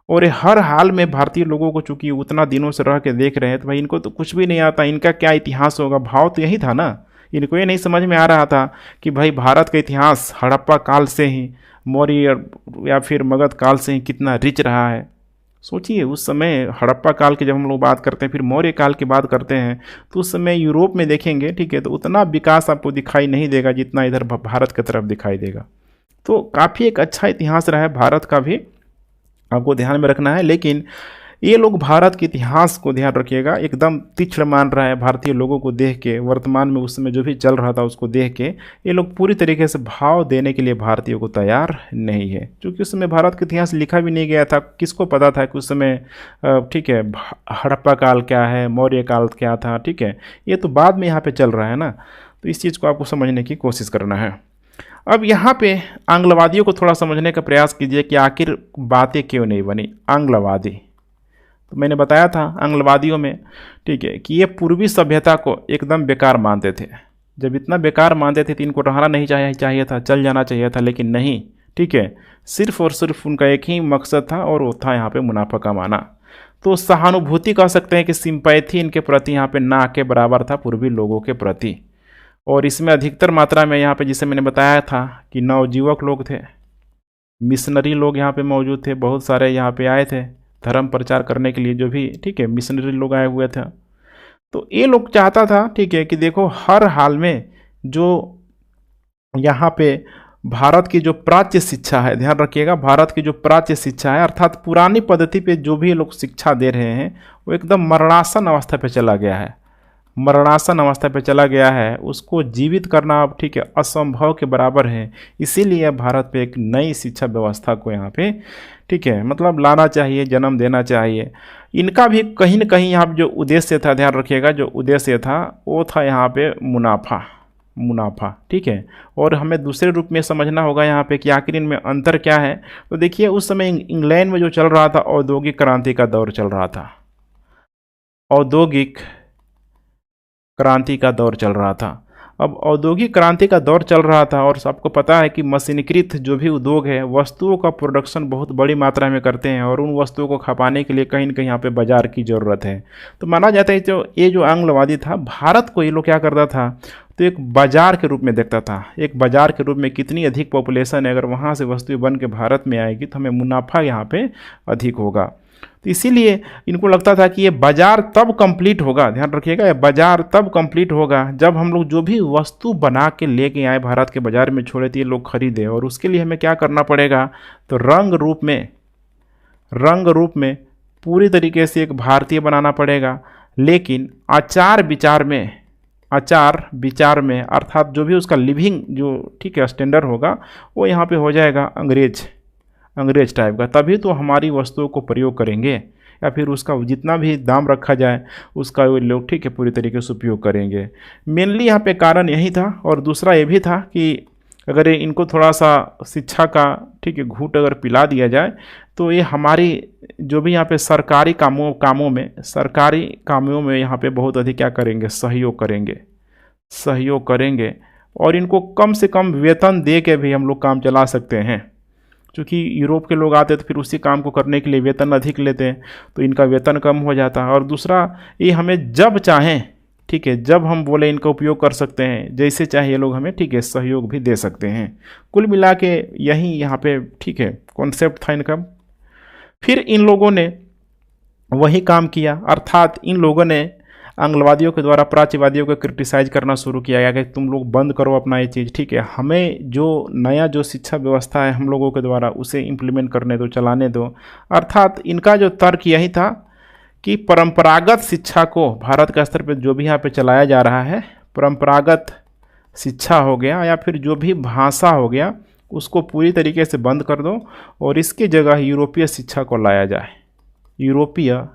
Speaker 1: और ये हर हाल में भारतीय लोगों को, चूंकि उतना दिनों से रह के देख रहे हैं, तो भाई इनको तो कुछ भी नहीं आता, इनका क्या इतिहास होगा। भाव तो यही था ना, इनको ये नहीं समझ में आ रहा था कि भाई भारत का इतिहास हड़प्पा काल से ही, मौर्य या फिर मगध काल से ही कितना रिच रहा है। सोचिए उस समय हड़प्पा काल की जब हम लोग बात करते हैं, फिर मौर्य काल की बात करते हैं, तो उस समय यूरोप में देखेंगे, ठीक है, तो उतना विकास आपको दिखाई नहीं देगा जितना इधर भारत की तरफ दिखाई देगा। तो काफ़ी एक अच्छा इतिहास रहा है भारत का भी, आपको ध्यान में रखना है। लेकिन ये लोग भारत के इतिहास को, ध्यान रखिएगा, एकदम तीक्ष्ण मान रहा है भारतीय लोगों को देख के, वर्तमान में उस समय जो भी चल रहा था उसको देख के ये लोग पूरी तरीके से भाव देने के लिए भारतीयों को तैयार नहीं है। क्योंकि उस समय भारत का इतिहास लिखा भी नहीं गया था, किसको पता था कि उस समय, ठीक है, हड़प्पा काल क्या है, मौर्य काल क्या था, ठीक है, ये तो बाद में यहाँ पर चल रहा है ना। तो इस चीज़ को आपको समझने की कोशिश करना है। अब यहाँ पे आंग्लवादियों को थोड़ा समझने का प्रयास कीजिए कि आखिर बातें क्यों नहीं बनी। आंग्लवादी, तो मैंने बताया था आंग्लवादियों में, ठीक है, कि ये पूर्वी सभ्यता को एकदम बेकार मानते थे। जब इतना बेकार मानते थे तो इनको रहना नहीं चाहिए था, चल जाना चाहिए था, लेकिन नहीं, ठीक है, सिर्फ और सिर्फ उनका एक ही मकसद था, और वो था यहाँ पे मुनाफा कमाना। तो सहानुभूति कह सकते हैं कि सिंपैथी इनके प्रति यहाँ पे ना के बराबर था पूर्वी लोगों के प्रति। और इसमें अधिकतर मात्रा में यहाँ पे, जिसे मैंने बताया था कि नवजीवक लोग थे, मिशनरी लोग यहाँ पे मौजूद थे, बहुत सारे यहाँ पे आए थे धर्म प्रचार करने के लिए, जो भी, ठीक है, मिशनरी लोग आए हुए थे। तो ये लोग चाहता था, ठीक है, कि देखो हर हाल में जो यहाँ पे भारत की जो प्राच्य शिक्षा है, ध्यान रखिएगा, भारत की जो प्राच्य शिक्षा है, अर्थात पुरानी पद्धति पे जो भी लोग शिक्षा दे रहे हैं, वो एकदम मरणासन अवस्था पे चला गया है, मरणासन अवस्था पे चला गया है। उसको जीवित करना अब, ठीक है, असंभव के बराबर है। इसीलिए भारत पे एक नई शिक्षा व्यवस्था को यहाँ पे, ठीक है, मतलब लाना चाहिए, जन्म देना चाहिए। इनका भी कहीं ना कहीं यहाँ जो उद्देश्य था, ध्यान रखिएगा, जो उद्देश्य था वो था यहाँ पे मुनाफा, ठीक है। और हमें दूसरे रूप में समझना होगा यहाँ पे कि आखिर इनमें अंतर क्या है। तो देखिए उस समय इंग्लैंड में जो चल रहा था, औद्योगिक क्रांति का दौर चल रहा था, औद्योगिक क्रांति का दौर चल रहा था। अब औद्योगिक क्रांति का दौर चल रहा था और सबको पता है कि मशीनीकृत जो भी उद्योग है वस्तुओं का प्रोडक्शन बहुत बड़ी मात्रा में करते हैं और उन वस्तुओं को खपाने के लिए कहीं ना कहीं यहाँ पे बाजार की ज़रूरत है। तो माना जाता है जो ये जो आंग्लवादी था, भारत को ये लोग क्या करता था, तो एक बाजार के रूप में देखता था। एक बाजार के रूप में कितनी अधिक पॉपुलेशन है, अगर वहाँ से वस्तुएं बन के भारत में आएगी तो हमें मुनाफा यहाँ पे अधिक होगा। तो इसीलिए इनको लगता था कि ये बाज़ार तब कंप्लीट होगा, ध्यान रखिएगा, ये बाज़ार तब कंप्लीट होगा जब हम लोग जो भी वस्तु बना के लेके आए भारत के बाज़ार में छोड़े तो ये लोग खरीदे। और उसके लिए हमें क्या करना पड़ेगा, तो रंग रूप में पूरी तरीके से एक भारतीय बनाना पड़ेगा। लेकिन आचार विचार में अर्थात जो भी उसका लिविंग जो ठीक है स्टैंडर्ड होगा वो यहाँ पे हो जाएगा अंग्रेज टाइप का। तभी तो हमारी वस्तुओं को प्रयोग करेंगे, या फिर उसका जितना भी दाम रखा जाए उसका वो लोग ठीक है पूरी तरीके से उपयोग करेंगे। मेनली यहाँ पे कारण यही था। और दूसरा ये भी था कि अगर इनको थोड़ा सा शिक्षा का ठीक है घूंट अगर पिला दिया जाए तो ये हमारी जो भी यहाँ पे सरकारी कामों में यहाँ पे बहुत अधिक क्या करेंगे, सहयोग करेंगे। और इनको कम से कम वेतन दे के भी हम लोग काम चला सकते हैं, क्योंकि यूरोप के लोग आते तो फिर उसी काम को करने के लिए वेतन अधिक लेते हैं, तो इनका वेतन कम हो जाता है। और दूसरा ये हमें जब चाहें ठीक है, जब हम बोले इनका उपयोग कर सकते हैं, जैसे चाहे ये लोग हमें ठीक है सहयोग भी दे सकते हैं। कुल मिला के यही यहाँ पे ठीक है कॉन्सेप्ट था इनका। फिर इन लोगों ने वही काम किया, अर्थात इन लोगों ने आंग्लवादियों के द्वारा प्राच्यवादियों को क्रिटिसाइज करना शुरू किया गया कि तुम लोग बंद करो अपना ये चीज़, ठीक है, हमें जो नया जो शिक्षा व्यवस्था है हम लोगों के द्वारा उसे इम्प्लीमेंट करने दो, चलाने दो। अर्थात इनका जो तर्क यही था कि परंपरागत शिक्षा को भारत के स्तर पर जो भी यहाँ पे चलाया जा रहा है, परंपरागत शिक्षा हो गया या फिर जो भी भाषा हो गया, उसको पूरी तरीके से बंद कर दो और इसकी जगह यूरोपीय शिक्षा को लाया जाए, यूरोपीय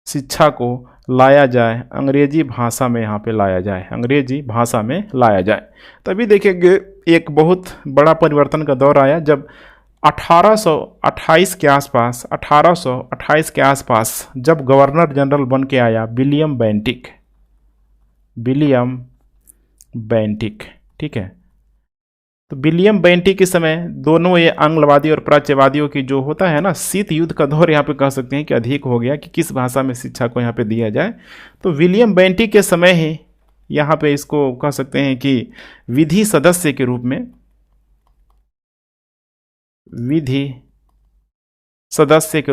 Speaker 1: शिक्षा को लाया जाए, अंग्रेजी भाषा में यहाँ पे लाया जाए, अंग्रेजी भाषा में लाया जाए। तभी देखेंगे एक बहुत बड़ा परिवर्तन का दौर आया जब 1828 के आसपास जब गवर्नर जनरल बन के आया विलियम बेंटिक, ठीक है। तो विलियम बेंटिक के समय दोनों ये आंग्लवादी और प्राच्यवादियों की जो होता है ना शीत युद्ध का दौर यहाँ पे कह सकते हैं कि अधिक हो गया कि किस भाषा में शिक्षा को यहाँ पे दिया जाए। तो विलियम बेंटिक के समय ही यहाँ पे इसको कह सकते हैं कि विधि सदस्य के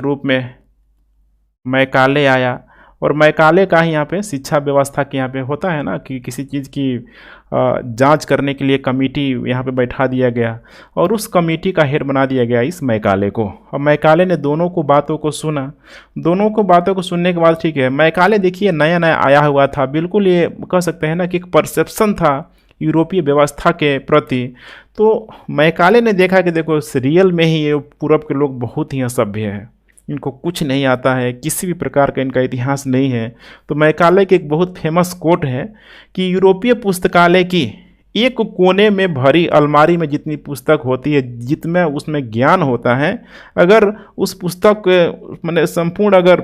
Speaker 1: रूप में मैकाले आया। और मैकाले का ही यहाँ पे शिक्षा व्यवस्था के यहाँ पे होता है ना कि किसी चीज़ की जांच करने के लिए कमेटी यहाँ पे बैठा दिया गया और उस कमेटी का हेड बना दिया गया इस मैकाले को। और मैकाले ने दोनों को बातों को सुनने के बाद ठीक है, मैकाले देखिए नया नया आया हुआ था, बिल्कुल ये कह सकते हैं ना कि एक परसेप्शन था यूरोपीय व्यवस्था के प्रति। तो मैकाले ने देखा कि देखो रियल में ही ये पूरब के लोग बहुत ही असभ्य हैं, इनको कुछ नहीं आता है, किसी भी प्रकार का इनका इतिहास नहीं है। तो मैकाले की एक बहुत फेमस कोट है कि यूरोपीय पुस्तकालय की एक कोने में भरी अलमारी में जितनी पुस्तक होती है, जितना उसमें ज्ञान होता है, अगर उस पुस्तक मैंने संपूर्ण अगर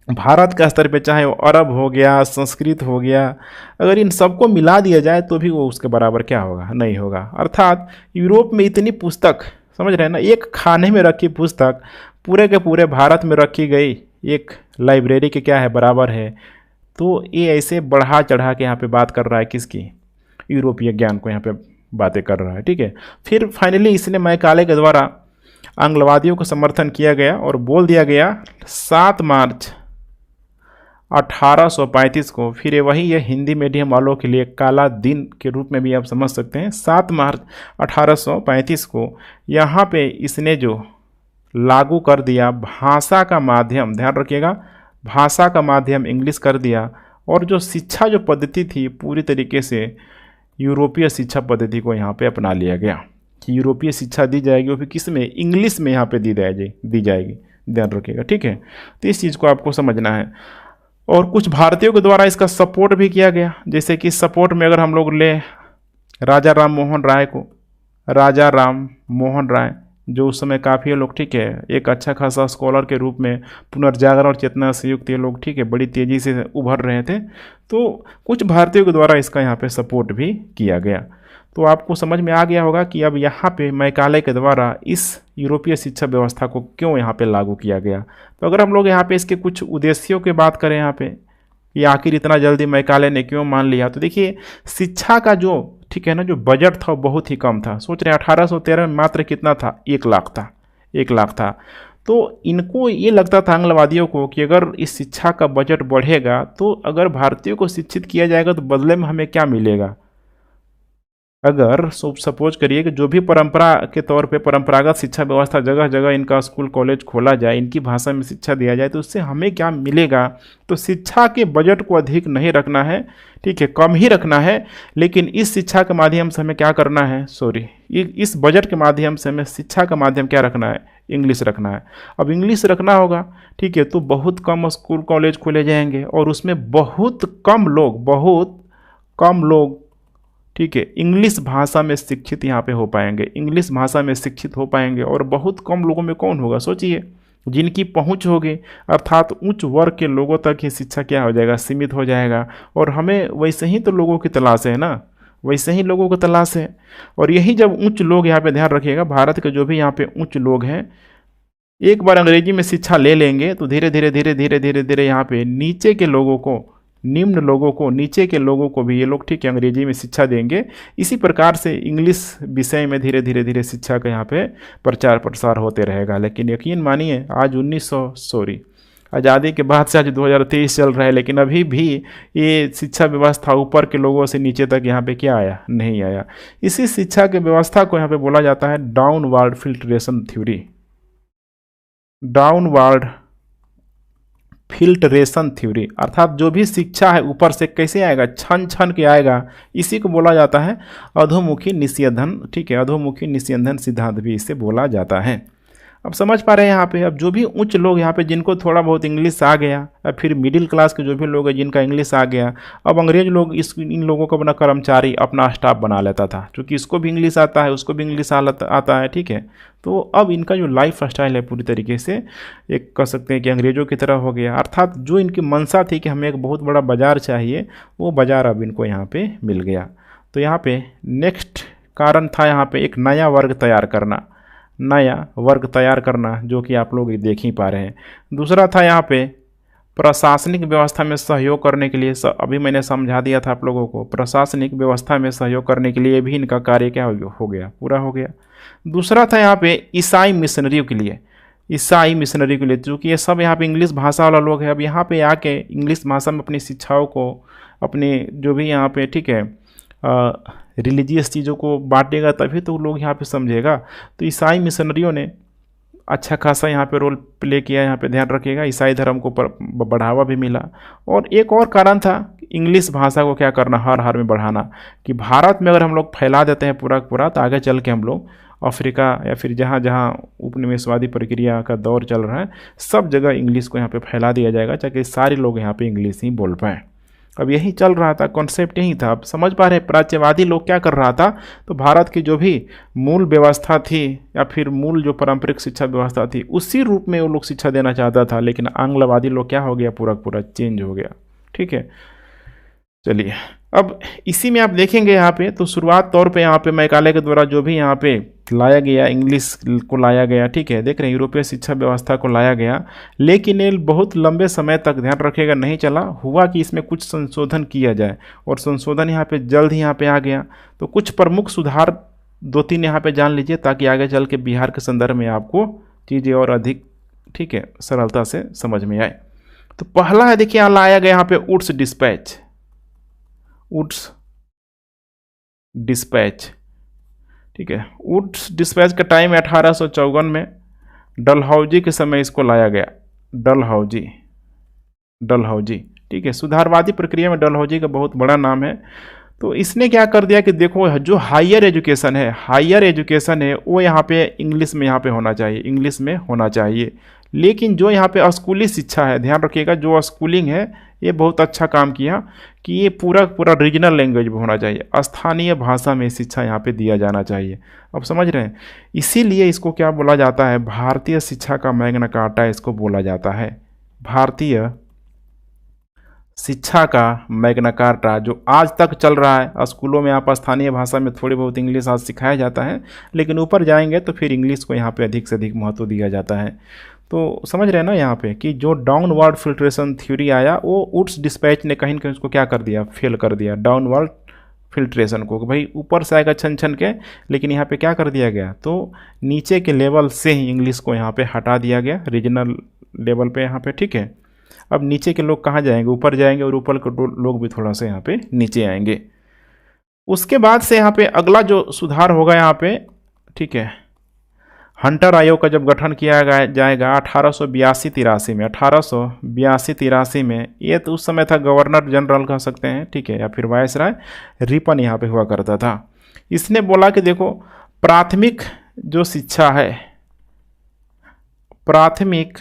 Speaker 1: भारत का स्तर पे चाहे वो अरब हो गया, संस्कृत हो गया, अगर इन सबको मिला दिया जाए तो भी वो उसके बराबर क्या होगा, नहीं होगा। अर्थात यूरोप में इतनी पुस्तक, समझ रहे हैं ना, एक खाने में रखी पुस्तक पूरे के पूरे भारत में रखी गई एक लाइब्रेरी के क्या है बराबर है। तो ये ऐसे बढ़ा चढ़ा के यहाँ पे बात कर रहा है किसकी, यूरोपीय ज्ञान को यहाँ पे बातें कर रहा है, ठीक है। फिर फाइनली इसने मैकाले के द्वारा आंग्लवादियों को समर्थन किया गया और बोल दिया गया 7 मार्च 1835 को, फिर ये वही ये हिंदी मीडियम वालों के लिए काला दिन के रूप में भी आप समझ सकते हैं, 7 मार्च 1835 को यहाँ पे इसने जो लागू कर दिया भाषा का माध्यम, ध्यान रखिएगा, भाषा का माध्यम इंग्लिश कर दिया। और जो शिक्षा जो पद्धति थी पूरी तरीके से यूरोपीय शिक्षा पद्धति को यहाँ पे अपना लिया गया कि यूरोपीय शिक्षा दी जाएगी, वो भी किस में, इंग्लिश में यहाँ पे दी जाएगी, ध्यान रखिएगा, ठीक है। तो इस चीज़ को आपको समझना है। और कुछ भारतीयों के द्वारा इसका सपोर्ट भी किया गया। जैसे कि सपोर्ट में अगर हम लोग ले राजा राम मोहन राय को, राजा राम मोहन राय जो उस समय काफ़ी लोग, ठीक है, एक अच्छा खासा स्कॉलर के रूप में पुनर्जागरण और चेतना से युक्त ये लोग, ठीक है, बड़ी तेज़ी से उभर रहे थे। तो कुछ भारतीयों के द्वारा इसका यहाँ पे सपोर्ट भी किया गया। तो आपको समझ में आ गया होगा कि अब यहाँ पे मैकाले के द्वारा इस यूरोपीय शिक्षा व्यवस्था को क्यों यहाँ पे लागू किया गया। तो अगर हम लोग यहाँ पे इसके कुछ उद्देश्यों की बात करें यहाँ पे, ये आखिर इतना जल्दी मैकाले ने क्यों मान लिया, तो देखिए शिक्षा का जो, ठीक है ना, जो बजट था वो बहुत ही कम था। सोच रहे हैं 1813 में मात्र कितना था, 1 लाख था, 1 लाख था। तो इनको ये लगता था आंग्लवादियों को कि अगर इस शिक्षा का बजट बढ़ेगा तो अगर भारतीयों को शिक्षित किया जाएगा तो बदले में हमें क्या मिलेगा। अगर सपोज करिए कि जो भी परंपरा के तौर पे परंपरागत शिक्षा व्यवस्था जगह जगह इनका स्कूल कॉलेज खोला जाए, इनकी भाषा में शिक्षा दिया जाए, तो उससे हमें क्या मिलेगा। तो शिक्षा के बजट को अधिक नहीं रखना है, ठीक है, कम ही रखना है। लेकिन इस शिक्षा के माध्यम से हमें क्या करना है, इस बजट के माध्यम से हमें शिक्षा का माध्यम क्या रखना है, इंग्लिश रखना है। अब इंग्लिश रखना होगा, ठीक है, तो बहुत कम स्कूल कॉलेज खोले जाएंगे और उसमें बहुत कम लोग, ठीक है, इंग्लिश भाषा में शिक्षित यहाँ पे हो पाएंगे, इंग्लिश भाषा में शिक्षित हो पाएंगे। और बहुत कम लोगों में कौन होगा, सोचिए, जिनकी पहुँच होगी, अर्थात उच्च वर्ग के लोगों तक ही शिक्षा क्या हो जाएगा, सीमित हो जाएगा। और हमें वैसे ही तो लोगों की तलाश है ना, वैसे ही लोगों की तलाश है। और यही जब उच्च लोग, यहाँ पे ध्यान रखिएगा, भारत के जो भी यहाँ पे उच्च लोग हैं, एक बार अंग्रेजी में शिक्षा ले लेंगे तो धीरे धीरे यहाँ पे नीचे के लोगों को, निम्न लोगों को, नीचे के लोगों को भी ये लोग, ठीक है, अंग्रेजी में शिक्षा देंगे। इसी प्रकार से इंग्लिश विषय में धीरे धीरे शिक्षा का यहाँ पे प्रचार प्रसार होते रहेगा। लेकिन यकीन मानिए आज आज़ादी के बाद से आज 2023 चल रहा है, लेकिन अभी भी ये शिक्षा व्यवस्था ऊपर के लोगों से नीचे तक यहाँ पे क्या आया, नहीं आया। इसी शिक्षा के व्यवस्था को यहाँ पे बोला जाता है downward filtration theory, downward filtration theory. अर्थात जो भी शिक्षा है ऊपर से कैसे आएगा, छन छन के आएगा। इसी को बोला जाता है अधोमुखी निस्यंदन, ठीक है, अधोमुखी निस्यंदन सिद्धांत भी इसे बोला जाता है। अब समझ पा रहे हैं यहाँ पे। अब जो भी उच्च लोग यहाँ पे जिनको थोड़ा बहुत इंग्लिश आ गया, या फिर मिडिल क्लास के जो भी लोग हैं जिनका इंग्लिश आ गया, अब अंग्रेज लोग इन लोगों को अपना कर्मचारी, अपना स्टाफ बना लेता था, क्योंकि इसको भी इंग्लिश आता है, उसको भी इंग्लिश आता है, ठीक है। तो अब इनका जो लाइफ स्टाइल है पूरी तरीके से एक कह सकते हैं कि अंग्रेजों की तरह हो गया। अर्थात जो इनकी मंशा थी कि हमें एक बहुत बड़ा बाज़ार चाहिए, वो बाज़ार अब इनको यहाँ पे मिल गया। तो यहाँ पे नेक्स्ट कारण था यहाँ पे एक नया वर्ग तैयार करना, नया वर्ग तैयार करना, जो कि आप लोग देख ही पा रहे हैं। दूसरा था यहाँ पे प्रशासनिक व्यवस्था में सहयोग करने के लिए, अभी मैंने समझा दिया था आप लोगों को, प्रशासनिक व्यवस्था में सहयोग करने के लिए भी इनका कार्य क्या हो गया, पूरा हो गया। दूसरा था यहाँ पे ईसाई मिशनरियों के लिए, ईसाई मिशनरी के लिए, चूँकि ये सब यहाँ पे इंग्लिश भाषा वाला लोग हैं। अब यहाँ पे आके इंग्लिश भाषा में अपनी शिक्षाओं को, अपने जो भी यहाँ पे, ठीक है, रिलीजियस चीज़ों को बांटेगा, तभी तो लोग यहाँ पे समझेगा। तो ईसाई मिशनरियों ने अच्छा खासा यहाँ पे रोल प्ले किया। यहाँ पे ध्यान रखिएगा, ईसाई धर्म को बढ़ावा भी मिला। और एक और कारण था इंग्लिश भाषा को क्या करना, हर हाल में बढ़ाना, कि भारत में अगर हम लोग फैला देते हैं पूरा पूरा, तो आगे चल के हम लोग अफ्रीका या फिर जहाँ जहाँ उपनिवेशवादी प्रक्रिया का दौर चल रहा है, सब जगह इंग्लिश को यहाँ पे फैला दिया जाएगा, ताकि सारे लोग यहाँ पे इंग्लिश ही बोल पाएँ। अब यही चल रहा था, कॉन्सेप्ट यही था। अब समझ पा रहे, प्राच्यवादी लोग क्या कर रहा था, तो भारत की जो भी मूल व्यवस्था थी या फिर मूल जो पारंपरिक शिक्षा व्यवस्था थी, उसी रूप में वो लोग शिक्षा देना चाहता था। लेकिन आंग्लवादी लोग क्या हो गया, पूरा पूरा चेंज हो गया, ठीक है। चलिए, अब इसी में आप देखेंगे यहाँ पे, तो शुरुआत तौर पे यहाँ पे मैकाले के द्वारा जो भी यहाँ पे लाया गया, इंग्लिश को लाया गया, ठीक है, देख रहे हैं, यूरोपीय शिक्षा व्यवस्था को लाया गया। लेकिन ये बहुत लंबे समय तक, ध्यान रखिएगा, नहीं चला। हुआ कि इसमें कुछ संशोधन किया जाए, और संशोधन यहाँ पे जल्द ही यहाँ पे आ गया। तो कुछ प्रमुख सुधार 2-3 यहाँ पे जान लीजिए, ताकि आगे चल के बिहार के संदर्भ में आपको चीज़ें और अधिक, ठीक है, सरलता से समझ में आए। तो पहला है, देखिए यहाँ लाया गया यहाँ पे वुड्स डिस्पैच, ठीक है। वुड्स डिस्पैच का टाइम 1854 में डलहौजी के समय इसको लाया गया, डलहौजी, ठीक है। सुधारवादी प्रक्रिया में डलहौजी का बहुत बड़ा नाम है। तो इसने क्या कर दिया कि देखो, जो हायर एजुकेशन है वो यहाँ पे इंग्लिश में यहाँ पे होना चाहिए, इंग्लिश में होना चाहिए। लेकिन जो यहाँ पे स्कूली शिक्षा है, ध्यान रखिएगा, जो स्कूलिंग है ये बहुत अच्छा काम किया कि ये पूरा पूरा रीजनल लैंग्वेज में होना चाहिए, स्थानीय भाषा में शिक्षा यहाँ पे दिया जाना चाहिए। अब समझ रहे हैं, इसीलिए इसको क्या बोला जाता है, भारतीय शिक्षा का मैग्ना कार्टा इसको बोला जाता है। भारतीय शिक्षा का मैग्ना कार्टा जो आज तक चल रहा है। स्कूलों में आप स्थानीय भाषा में थोड़ी बहुत इंग्लिश आज सिखाया जाता है, लेकिन ऊपर जाएंगे तो फिर इंग्लिश को यहाँ पे अधिक से अधिक महत्व दिया जाता है। तो समझ रहे हैं ना यहाँ पे कि जो डाउनवर्ड फिल्ट्रेशन थ्योरी आया वो वुड्स डिस्पैच ने कहीं ना कहीं उसको क्या कर दिया, फेल कर दिया डाउनवर्ड फिल्ट्रेशन को। भाई ऊपर से आएगा छन छन के, लेकिन यहाँ पे क्या कर दिया गया, तो नीचे के लेवल से ही इंग्लिश को यहाँ पे हटा दिया गया, रीजनल लेवल पे यहाँ पे, ठीक है। अब नीचे के लोग कहाँ जाएंगे, ऊपर जाएंगे, और ऊपर के लोग भी थोड़ा सा यहाँ पे नीचे आएंगे। उसके बाद से यहाँ पे अगला जो सुधार होगा यहाँ पे, ठीक है, हंटर आयोग का जब गठन किया जाएगा 1882-83 में, 1882-83 में। ये तो उस समय था गवर्नर जनरल कह सकते हैं, ठीक है, या फिर वायसराय रिपन यहाँ पे हुआ करता था। इसने बोला कि देखो प्राथमिक जो शिक्षा है, प्राथमिक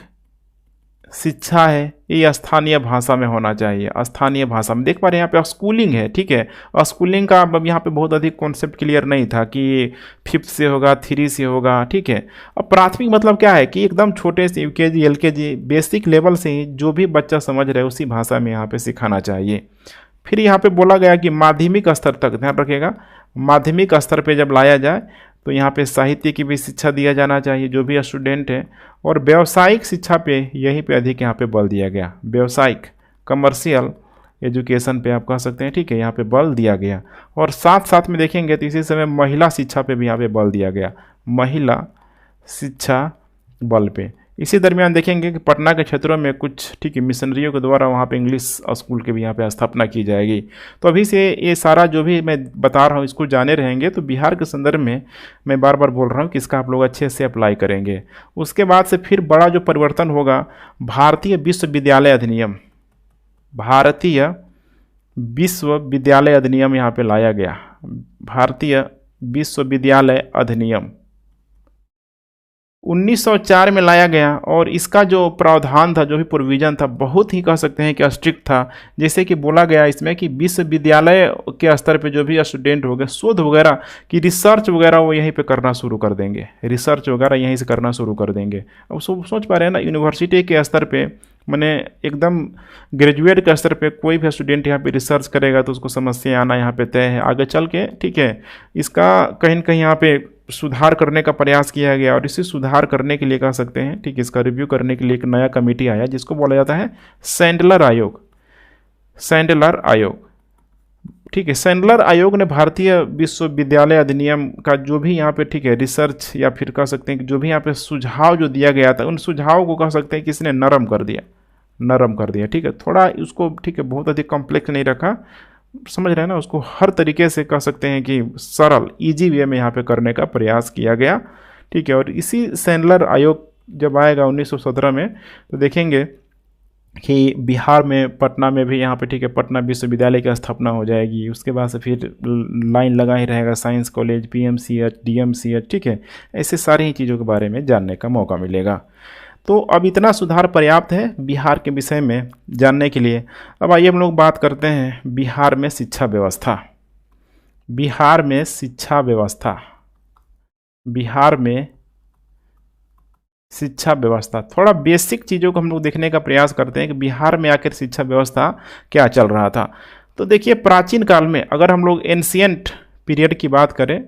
Speaker 1: शिक्षा है ये स्थानीय भाषा में होना चाहिए। स्थानीय भाषा में देख पा रहे हैं यहाँ पे स्कूलिंग है, ठीक है। स्कूलिंग का अब यहाँ पे बहुत अधिक कॉन्सेप्ट क्लियर नहीं था कि 5th से होगा, 3 से होगा, ठीक है। अब प्राथमिक मतलब क्या है कि एकदम छोटे से UKG LKG बेसिक लेवल से ही जो भी बच्चा समझ रहे उसी भाषा में यहाँ पे सिखाना चाहिए। फिर यहाँ पे बोला गया कि माध्यमिक स्तर तक, ध्यान रखिएगा, माध्यमिक स्तर पे जब लाया जाए तो यहाँ पे साहित्य की भी शिक्षा दिया जाना चाहिए जो भी स्टूडेंट है, और व्यावसायिक शिक्षा पे यहीं पे अधिक यहाँ पे बल दिया गया, व्यावसायिक कमर्शियल एजुकेशन पे आप कह सकते हैं, ठीक है, यहाँ पे बल दिया गया। और साथ साथ में देखेंगे तो इसी समय महिला शिक्षा पे भी यहाँ पे बल दिया गया, महिला शिक्षा बल पे। इसी दरमियान देखेंगे कि पटना के क्षेत्रों में कुछ, ठीक है, मिशनरियों के द्वारा वहाँ पे इंग्लिश स्कूल के भी यहाँ पे स्थापना की जाएगी। तो अभी से ये सारा जो भी मैं बता रहा हूँ इसको जाने रहेंगे, तो बिहार के संदर्भ में मैं बार बार बोल रहा हूँ कि इसका आप लोग अच्छे से अप्लाई करेंगे। उसके बाद से फिर बड़ा जो परिवर्तन होगा, भारतीय विश्वविद्यालय अधिनियम, भारतीय विश्वविद्यालय अधिनियम यहाँ पे लाया गया, भारतीय विश्वविद्यालय अधिनियम 1904 में लाया गया। और इसका जो प्रावधान था, जो भी प्रोविज़न था, बहुत ही कह सकते हैं कि स्ट्रिक्ट था। जैसे कि बोला गया इसमें कि विश्वविद्यालय के स्तर पे जो भी स्टूडेंट हो गए, शोध वगैरह की रिसर्च वगैरह वो यहीं पे करना शुरू कर देंगे, रिसर्च वगैरह यहीं से करना शुरू कर देंगे। अब सोच पा रहे हैं ना, यूनिवर्सिटी के स्तर पे, मैंने एकदम ग्रेजुएट के स्तर पे कोई भी स्टूडेंट यहाँ पे रिसर्च करेगा तो उसको समस्या आना यहाँ पे तय है आगे चल के, ठीक है। इसका कहीं न कहीं यहाँ पे सुधार करने का प्रयास किया गया, और इसी सुधार करने के लिए कह सकते हैं, ठीक है, इसका रिव्यू करने के लिए एक नया कमेटी आया जिसको बोला जाता है सैंडलर आयोग, सैंडलर आयोग, ठीक है। सैंडलर आयोग ने भारतीय विश्वविद्यालय अधिनियम का जो भी यहाँ पे, ठीक है, रिसर्च या फिर कह सकते हैं कि जो भी यहाँ पे सुझाव जो दिया गया था, उन सुझाव को कह सकते हैं कि इसने नरम कर दिया, नरम कर दिया, ठीक है। थोड़ा उसको, ठीक है, बहुत अधिक कॉम्प्लेक्स नहीं रखा, समझ रहे हैं ना, उसको हर तरीके से कह सकते हैं कि सरल इजी वे में यहाँ पे करने का प्रयास किया गया, ठीक है। और इसी सैंडलर आयोग जब आएगा 1917 में, तो देखेंगे कि बिहार में पटना में भी यहाँ पे, ठीक है, पटना विश्वविद्यालय की स्थापना हो जाएगी। उसके बाद से फिर लाइन लगा ही रहेगा साइंस कॉलेज, PMCH, DMCH, ठीक है। ऐसे सारी ही चीज़ों के बारे में जानने का मौका मिलेगा। तो अब इतना सुधार पर्याप्त है बिहार के विषय में जानने के लिए। अब आइए हम लोग बात करते हैं बिहार में शिक्षा व्यवस्था, बिहार में शिक्षा व्यवस्था, बिहार में शिक्षा व्यवस्था। थोड़ा बेसिक चीज़ों को हम लोग देखने का प्रयास करते हैं कि बिहार में आखिर शिक्षा व्यवस्था क्या चल रहा था। तो देखिए, प्राचीन काल में अगर हम लोग एंशियंट पीरियड की बात करें,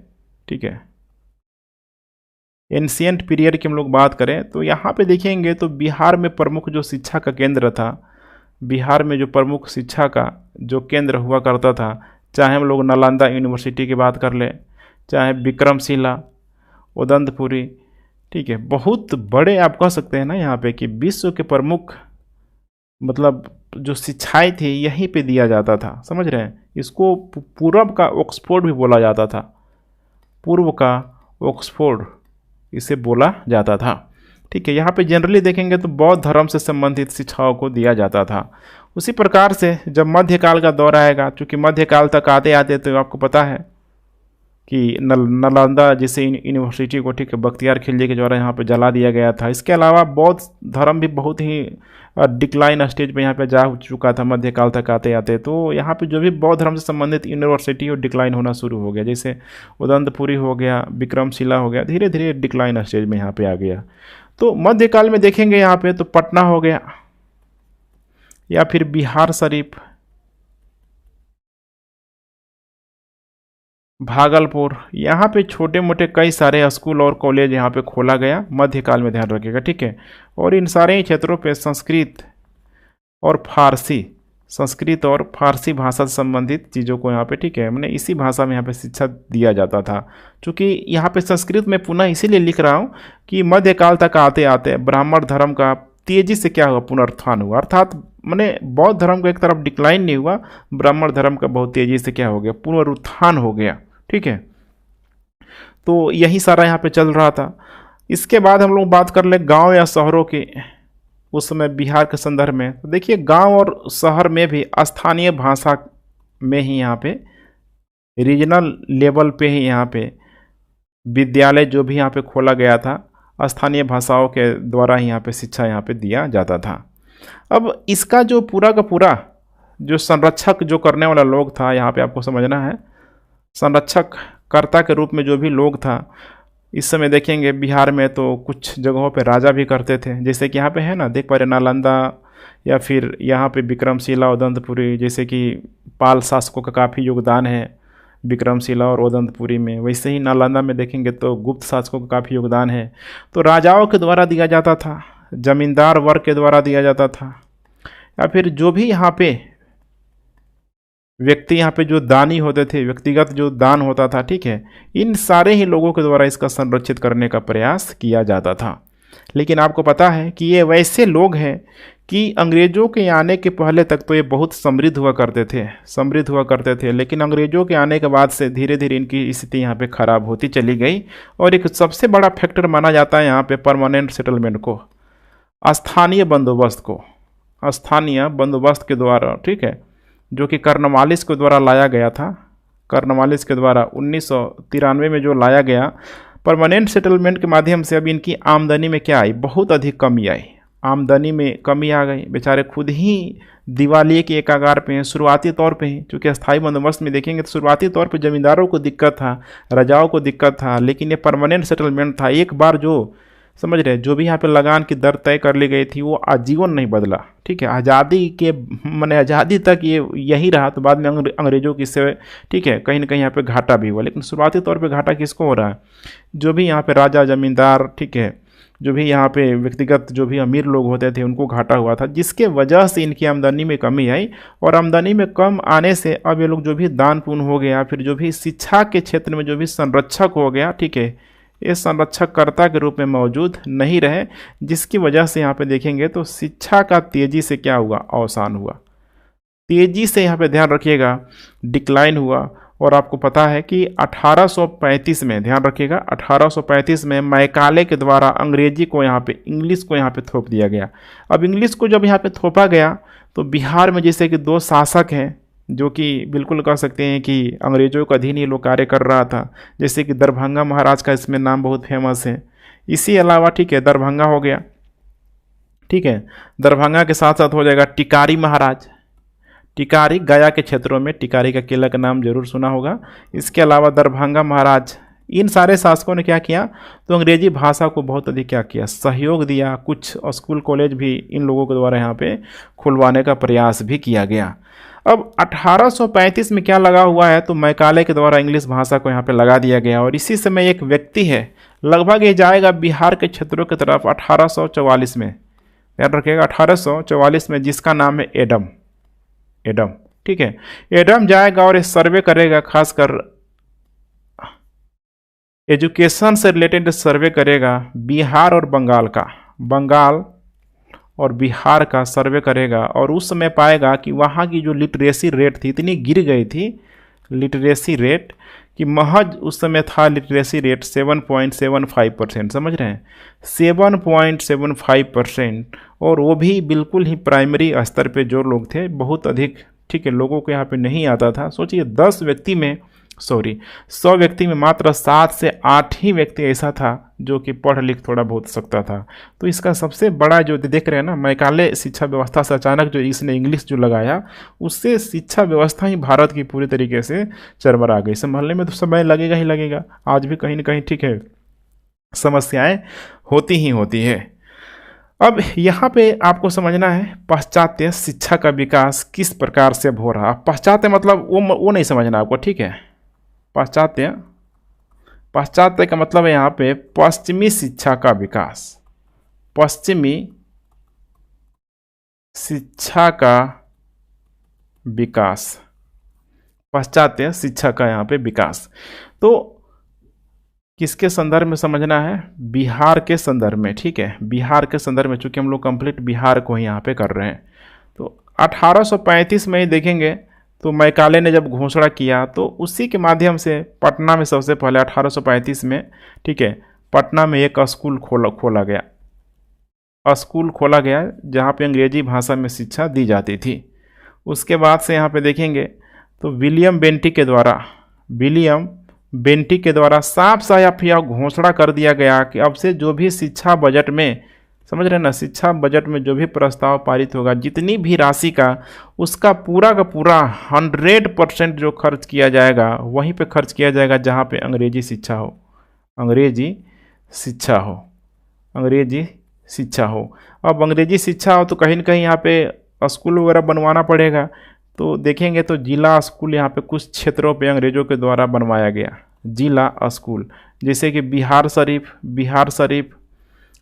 Speaker 1: ठीक है, एंशियंट पीरियड की हम लोग बात करें तो यहाँ पे देखेंगे तो बिहार में प्रमुख जो शिक्षा का केंद्र था, बिहार में जो प्रमुख शिक्षा का जो केंद्र हुआ करता था, चाहे हम लोग नालंदा यूनिवर्सिटी की बात कर लें, चाहे विक्रमशिला, उदंतपुरी, ठीक है, बहुत बड़े आप कह सकते हैं ना यहाँ पे कि विश्व के प्रमुख मतलब जो शिक्षाएं थी यहीं पे दिया जाता था, समझ रहे हैं। इसको पूर्व का ऑक्सफोर्ड भी बोला जाता था, पूर्व का ऑक्सफोर्ड इसे बोला जाता था, ठीक है। यहाँ पे जनरली देखेंगे तो बौद्ध धर्म से संबंधित शिक्षाओं को दिया जाता था। उसी प्रकार से जब मध्यकाल का दौर आएगा, चूँकि मध्यकाल तक आते आते तो आपको पता है कि नालंदा जैसे यूनिवर्सिटी को, ठीक है, बख्तियार खिलजी के द्वारा यहाँ पे जला दिया गया था। इसके अलावा बौद्ध धर्म भी बहुत ही डिक्लाइन स्टेज पे यहाँ पे जा चुका था मध्यकाल तक आते आते। तो यहाँ पे जो भी बौद्ध धर्म से संबंधित यूनिवर्सिटी और डिक्लाइन होना शुरू हो गया, जैसे उदंतपुरी हो गया, विक्रमशिला हो गया, धीरे धीरे डिक्लाइन स्टेज में यहाँ पे आ गया। तो मध्यकाल में देखेंगे यहाँ पे तो पटना हो गया या फिर बिहार शरीफ, भागलपुर, यहाँ पे छोटे मोटे कई सारे स्कूल और कॉलेज यहाँ पे खोला गया मध्यकाल में, ध्यान रखिएगा, ठीक है। और इन सारे ही क्षेत्रों पे संस्कृत और फारसी भाषा से संबंधित चीज़ों को यहाँ पे, ठीक है, मैंने इसी भाषा में यहाँ पे शिक्षा दिया जाता था। चूँकि यहाँ पे संस्कृत में पुनः इसीलिए लिख रहा हूँ कि मध्यकाल तक आते आते ब्राह्मण धर्म का तेजी से क्या हुआ, पुनरुत्थान हुआ। अर्थात मैंने बौद्ध धर्म का एक तरफ डिक्लाइन नहीं हुआ, ब्राह्मण धर्म का बहुत तेजी से क्या हो गया, पुनरुत्थान हो गया, ठीक है। तो यही सारा यहाँ पे चल रहा था। इसके बाद हम लोग बात कर ले गांव या शहरों की, उस समय बिहार के संदर्भ में। तो देखिए गांव और शहर में भी स्थानीय भाषा में ही यहाँ पे रीजनल लेवल पे ही यहाँ पे विद्यालय जो भी यहाँ पे खोला गया था, स्थानीय भाषाओं के द्वारा ही यहाँ पे शिक्षा यहाँ पे दिया जाता था। अब इसका जो पूरा का पूरा जो संरक्षक जो करने वाला लोग था, यहाँ पे आपको समझना है, संरक्षक कर्ता के रूप में जो भी लोग था, इस समय देखेंगे बिहार में तो कुछ जगहों पे राजा भी करते थे, जैसे कि यहाँ पे है ना, देख पा रहे नालंदा या फिर यहाँ पे विक्रमशिला, उदंतपुरी, जैसे कि पाल शासकों का काफ़ी योगदान है विक्रमशिला और उदंतपुरी में। वैसे ही नालंदा में देखेंगे तो गुप्त शासकों का काफ़ी योगदान है। तो राजाओं के द्वारा दिया जाता था, जमींदार वर्ग के द्वारा दिया जाता था, या फिर जो भी यहाँ पे व्यक्ति यहाँ पे जो दानी होते थे, व्यक्तिगत जो दान होता था, ठीक है, इन सारे ही लोगों के द्वारा इसका संरक्षित करने का प्रयास किया जाता था। लेकिन आपको पता है कि ये वैसे लोग हैं कि अंग्रेज़ों के आने के पहले तक तो ये बहुत समृद्ध हुआ करते थे, लेकिन अंग्रेज़ों के आने के बाद से धीरे धीरे इनकी स्थिति यहाँ पे ख़राब होती चली गई। और एक सबसे बड़ा फैक्टर माना जाता है यहाँ पे परमानेंट सेटलमेंट को, स्थानीय बंदोबस्त के द्वारा, ठीक है, जो कि कर्नवालिस के द्वारा लाया गया था। कर्नवालिस के द्वारा 1993 में जो लाया गया परमानेंट सेटलमेंट के माध्यम से, अब इनकी आमदनी में क्या आई, बहुत अधिक कमी आई, आमदनी में कमी आ गई। बेचारे खुद ही दिवालिये के एक कगार पे हैं शुरुआती तौर पे ही, क्योंकि अस्थायी बंदोबस्त में देखेंगे तो शुरुआती तौर पे ज़मींदारों को दिक्कत था, राजाओं को दिक्कत था, लेकिन ये परमानेंट सेटलमेंट था। एक बार जो समझ रहे, जो भी यहाँ पे लगान की दर तय कर ली गई थी वो आजीवन नहीं बदला, ठीक है, आज़ादी के मैंने आज़ादी तक ये यही रहा। तो बाद में अंग्रेज़ों की से, ठीक है, कहीं ना कहीं यहाँ पे घाटा भी हुआ, लेकिन शुरुआती तौर पे घाटा किसको हो रहा है, जो भी यहाँ पे राजा जमींदार, ठीक है, जो भी यहाँ पे व्यक्तिगत जो भी अमीर लोग होते थे उनको घाटा हुआ था, जिसके वजह से इनकी आमदनी में कमी आई। और आमदनी में कम आने से अब ये लोग जो भी दान पुण्य हो गया, फिर जो भी शिक्षा के क्षेत्र में जो भी संरक्षक हो गया, ठीक है, ये संरक्षककर्ता के रूप में मौजूद नहीं रहे, जिसकी वजह से यहाँ पे देखेंगे तो शिक्षा का तेज़ी से क्या हुआ, अवसान हुआ, तेज़ी से यहाँ पे ध्यान रखिएगा डिक्लाइन हुआ। और आपको पता है कि 1835 में, ध्यान रखिएगा, 1835 में मैकाले के द्वारा अंग्रेजी को यहाँ पे, इंग्लिश को यहाँ पे थोप दिया गया। अब इंग्लिश को जब यहाँ पे थोपा गया तो बिहार में जैसे कि दो शासक हैं जो कि बिल्कुल कह सकते हैं कि अंग्रेज़ों का अधीन ही लोग कार्य कर रहा था, जैसे कि दरभंगा महाराज का इसमें नाम बहुत फेमस है। इसी अलावा, ठीक है, दरभंगा हो गया, ठीक है, दरभंगा के साथ साथ हो जाएगा टिकारी महाराज, टिकारी गया के क्षेत्रों में टिकारी का किला का नाम जरूर सुना होगा। इसके अलावा दरभंगा महाराज, इन सारे शासकों ने क्या किया, तो अंग्रेजी भाषा को बहुत अधिक क्या किया, सहयोग दिया। कुछ स्कूल कॉलेज भी इन लोगों के द्वारा यहाँ पे खुलवाने का प्रयास भी किया गया। अब 1835 में क्या लगा हुआ है, तो मैकाले के द्वारा इंग्लिश भाषा को यहाँ पे लगा दिया गया। और इसी समय एक व्यक्ति है, लगभग ये जाएगा बिहार के क्षेत्रों की तरफ 1844 में, याद रखिएगा 1844 में, जिसका नाम है एडम, ठीक है, एडम जाएगा और ये सर्वे करेगा, खासकर एजुकेशन से रिलेटेड सर्वे करेगा बिहार और बंगाल का, बंगाल और बिहार का सर्वे करेगा। और उस समय पाएगा कि वहाँ की जो लिटरेसी रेट थी, इतनी गिर गई थी लिटरेसी रेट कि महज उस समय था लिटरेसी रेट 7.75%, समझ रहे हैं, 7.75%। और वो भी बिल्कुल ही प्राइमरी स्तर पे जो लोग थे, बहुत अधिक, ठीक है, लोगों को यहाँ पे नहीं आता था। सोचिए 10 व्यक्ति में सॉरी 100 व्यक्ति में मात्र 7 से 8 ही व्यक्ति ऐसा था जो कि पढ़ लिख थोड़ा बहुत सकता था। तो इसका सबसे बड़ा जो देख रहे हैं ना, मैकाले शिक्षा व्यवस्था से अचानक जो इसने इंग्लिश जो लगाया, उससे शिक्षा व्यवस्था ही भारत की पूरी तरीके से चरमरा गई। संभालने में तो समय लगेगा ही लगेगा, आज भी कहीं ना कहीं ठीक है समस्याएं होती ही होती है। अब यहाँ पे आपको समझना है पाश्चात्य शिक्षा का विकास किस प्रकार से अब हो रहा। पाश्चात्य मतलब वो नहीं समझना आपको, ठीक है। पाश्चात्य का मतलब है यहाँ पे पश्चिमी शिक्षा का विकास, पश्चिमी शिक्षा का विकास, पाश्चात्य शिक्षा का यहाँ पे विकास। तो किसके संदर्भ में समझना है? बिहार के संदर्भ में, ठीक है। बिहार के संदर्भ में, चूंकि हम लोग कंप्लीट बिहार को ही यहाँ पे कर रहे हैं। तो 1835 में ही देखेंगे तो मैकाले ने जब घोषणा किया तो उसी के माध्यम से पटना में सबसे पहले 1835 में, ठीक है, पटना में एक स्कूल खोला गया जहाँ पे अंग्रेजी भाषा में शिक्षा दी जाती थी। उसके बाद से यहाँ पे देखेंगे तो विलियम बेंटिक के द्वारा साफ साफ यह घोषणा कर दिया गया कि अब से जो भी शिक्षा बजट में, समझ रहे ना, शिक्षा बजट में जो भी प्रस्ताव पारित होगा, जितनी भी राशि का, उसका पूरा का पूरा 100% जो खर्च किया जाएगा वहीं पे खर्च किया जाएगा जहाँ पे अंग्रेजी शिक्षा हो। अब अंग्रेजी शिक्षा हो तो कहीं ना कहीं यहाँ पे स्कूल वगैरह बनवाना पड़ेगा। तो देखेंगे तो जिला स्कूल यहाँ पे कुछ क्षेत्रों पे अंग्रेजों के द्वारा बनवाया गया, जिला स्कूल, जैसे कि बिहार शरीफ,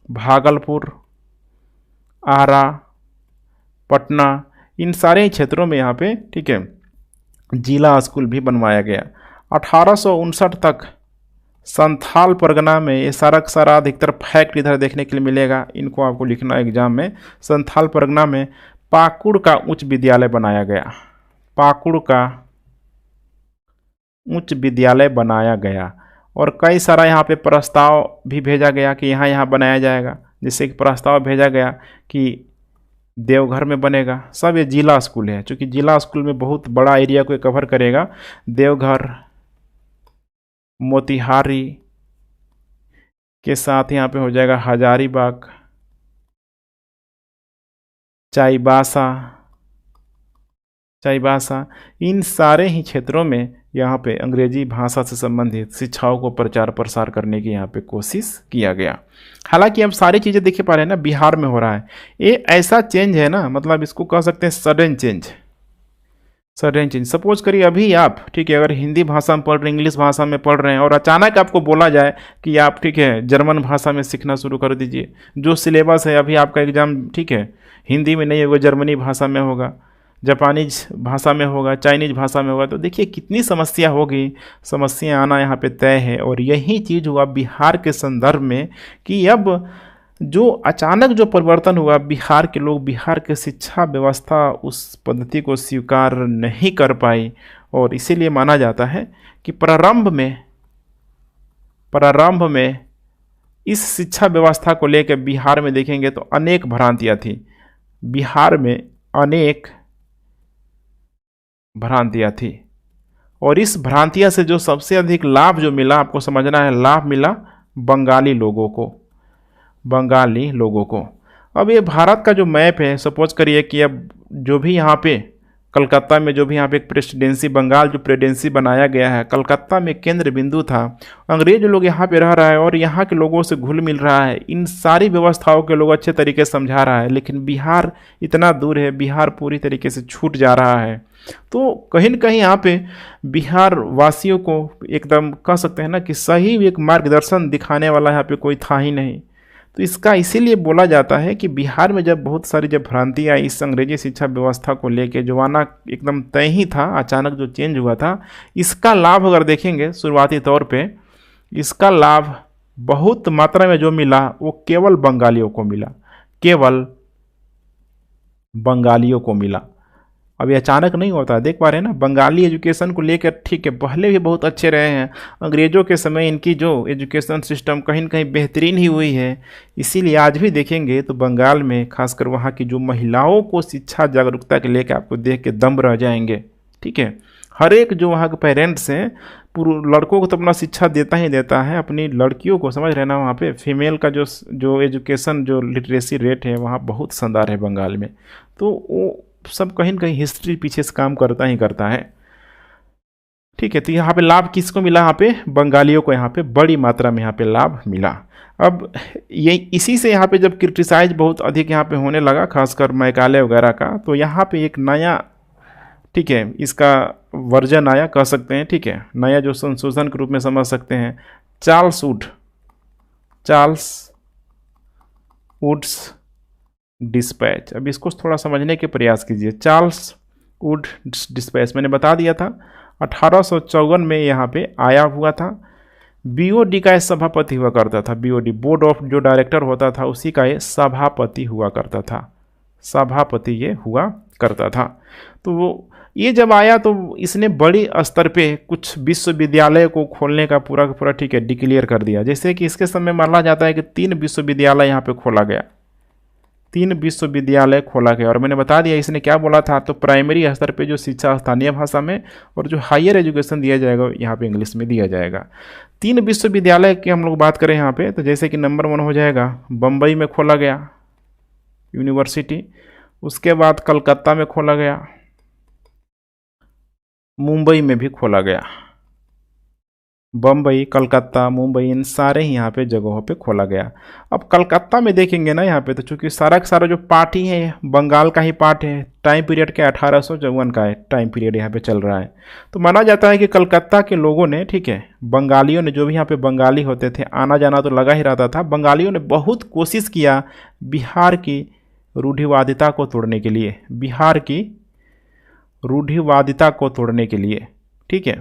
Speaker 1: भागलपुर, आरा, पटना, इन सारे क्षेत्रों में यहाँ पे, ठीक है, जिला स्कूल भी बनवाया गया। 1859 तक संथाल परगना में, ये सारा अधिकतर फैक्ट इधर देखने के लिए मिलेगा, इनको आपको लिखना एग्जाम में। संथाल परगना में पाकुड़ का उच्च विद्यालय बनाया गया और कई सारा यहाँ पे प्रस्ताव भी भेजा गया कि यहाँ बनाया जाएगा। जैसे कि प्रस्ताव भेजा गया कि देवघर में बनेगा। सब ये जिला स्कूल है, क्योंकि जिला स्कूल में बहुत बड़ा एरिया को कवर करेगा। देवघर, मोतिहारी के साथ यहाँ पे हो जाएगा हजारीबाग, चाईबासा, इन सारे ही क्षेत्रों में यहाँ पे अंग्रेजी भाषा से संबंधित शिक्षाओं को प्रचार प्रसार करने की यहाँ पे कोशिश किया गया। हालांकि अब सारी चीज़ें देख पा रहे हैं ना, बिहार में हो रहा है। ये ऐसा चेंज है ना, मतलब इसको कह सकते हैं सडन चेंज। सपोज करिए अभी आप, ठीक है, अगर हिंदी भाषा में पढ़ रहे हैं, इंग्लिश भाषा में पढ़ रहे हैं और अचानक आपको बोला जाए कि आप, ठीक है, जर्मन भाषा में सीखना शुरू कर दीजिए। जो सिलेबस है अभी आपका एग्जाम, ठीक है, हिंदी में नहीं होगा, जर्मनी भाषा में होगा, जापानीज भाषा में होगा, चाइनीज भाषा में होगा, तो देखिए कितनी समस्या होगी। समस्या आना यहाँ पे तय है। और यही चीज़ हुआ बिहार के संदर्भ में कि अब जो अचानक जो परिवर्तन हुआ, बिहार के लोग, बिहार के शिक्षा व्यवस्था उस पद्धति को स्वीकार नहीं कर पाई। और इसीलिए माना जाता है कि प्रारंभ में इस शिक्षा व्यवस्था को लेकर बिहार में देखेंगे तो अनेक भ्रांतियाँ थी। बिहार में अनेक भ्रांतियाँ थी और इस भ्रांतियाँ से जो सबसे अधिक लाभ जो मिला, आपको समझना है, लाभ मिला बंगाली लोगों को। अब ये भारत का जो मैप है, सपोज करिए कि अब जो भी यहाँ पे कलकत्ता में, जो भी यहाँ पे एक प्रेसिडेंसी, बंगाल जो प्रेसिडेंसी बनाया गया है, कलकत्ता में केंद्र बिंदु था। अंग्रेज लोग यहाँ पे रह रहा है और यहाँ के लोगों से घुल मिल रहा है, इन सारी व्यवस्थाओं के लोग अच्छे तरीके से समझा रहा है। लेकिन बिहार इतना दूर है, बिहार पूरी तरीके से छूट जा रहा है। तो कहीं न कहीं यहाँ पे बिहार वासियों को एकदम कह सकते हैं ना कि सही एक मार्गदर्शन दिखाने वाला यहाँ पे कोई था ही नहीं। तो इसका इसीलिए बोला जाता है कि बिहार में जब बहुत सारी जब भ्रांतियाँ इस अंग्रेजी शिक्षा व्यवस्था को लेके, जो आना एकदम तय ही था, अचानक जो चेंज हुआ था, इसका लाभ अगर देखेंगे शुरुआती तौर पे, इसका लाभ बहुत मात्रा में जो मिला वो केवल बंगालियों को मिला। अभी अचानक नहीं होता, देख पा रहे हैं ना, बंगाली एजुकेशन को लेकर, ठीक है, पहले भी बहुत अच्छे रहे हैं। अंग्रेज़ों के समय इनकी जो एजुकेशन सिस्टम कहीं न कहीं बेहतरीन ही हुई है। इसीलिए आज भी देखेंगे तो बंगाल में खासकर वहाँ की जो महिलाओं को शिक्षा जागरूकता के लेकर आपको देख के दम रह जाएंगे। ठीक है, हर एक जो वहाँ के पेरेंट्स हैं लड़कों को तो अपना शिक्षा देता ही देता है, अपनी लड़कियों को समझ रहे ना, वहाँ पे फीमेल का जो एजुकेशन जो लिटरेसी रेट है वहाँ बहुत शानदार है बंगाल में। तो वो सब कहीं न कहीं हिस्ट्री पीछे से काम करता ही करता है। ठीक है, तो यहाँ पे लाभ किसको मिला? यहाँ पे बंगालियों को यहाँ पे बड़ी मात्रा में यहाँ पे लाभ मिला। अब ये इसी से यहाँ पे जब क्रिटिसाइज बहुत अधिक यहाँ पे होने लगा, खासकर मैकाले वगैरह का, तो यहाँ पे एक नया, ठीक है, इसका वर्जन आया कह सकते हैं, ठीक है, नया जो संशोधन के रूप में समझ सकते हैं, चार्ल्स वुड्स डिस्पैच। अब इसको थोड़ा समझने के प्रयास कीजिए। चार्ल्स वुड डिस्पैच मैंने बता दिया था 1854 में यहाँ पे आया हुआ था। बीओडी का सभापति हुआ करता था, बीओडी बोर्ड ऑफ जो डायरेक्टर होता था उसी का ये सभापति हुआ करता था, सभापति ये हुआ करता था। तो वो ये जब आया तो इसने बड़ी स्तर पे कुछ विश्वविद्यालय को खोलने का पूरा का पूरा, ठीक है, डिक्लेयर कर दिया। जैसे कि इसके समय माना जाता है कि 3 विश्वविद्यालय यहाँ पे खोला गया, 3 विश्वविद्यालय खोला गया। और मैंने बता दिया इसने क्या बोला था, तो प्राइमरी स्तर पे जो शिक्षा स्थानीय भाषा में और जो हायर एजुकेशन दिया जाएगा यहाँ पे इंग्लिश में दिया जाएगा। 3 विश्वविद्यालय की हम लोग बात करें यहाँ पे, तो जैसे कि नंबर 1 हो जाएगा बम्बई में खोला गया यूनिवर्सिटी, उसके बाद कलकत्ता में खोला गया, मुंबई में भी खोला गया, बम्बई, कलकत्ता, मुंबई, इन सारे ही यहाँ पे जगहों पे खोला गया। अब कलकत्ता में देखेंगे ना यहाँ पे, तो चूंकि सारा का सारा जो पार्ट ही है बंगाल का ही पार्ट है, टाइम पीरियड के 1854 का है टाइम पीरियड यहाँ पे चल रहा है। तो माना जाता है कि कलकत्ता के लोगों ने, ठीक है, बंगालियों ने, जो भी यहाँ पे बंगाली होते थे, आना जाना तो लगा ही रहता था, बंगालियों ने बहुत कोशिश किया बिहार की रूढ़िवादिता को तोड़ने के लिए, बिहार की रूढ़िवादिता को तोड़ने के लिए, ठीक है,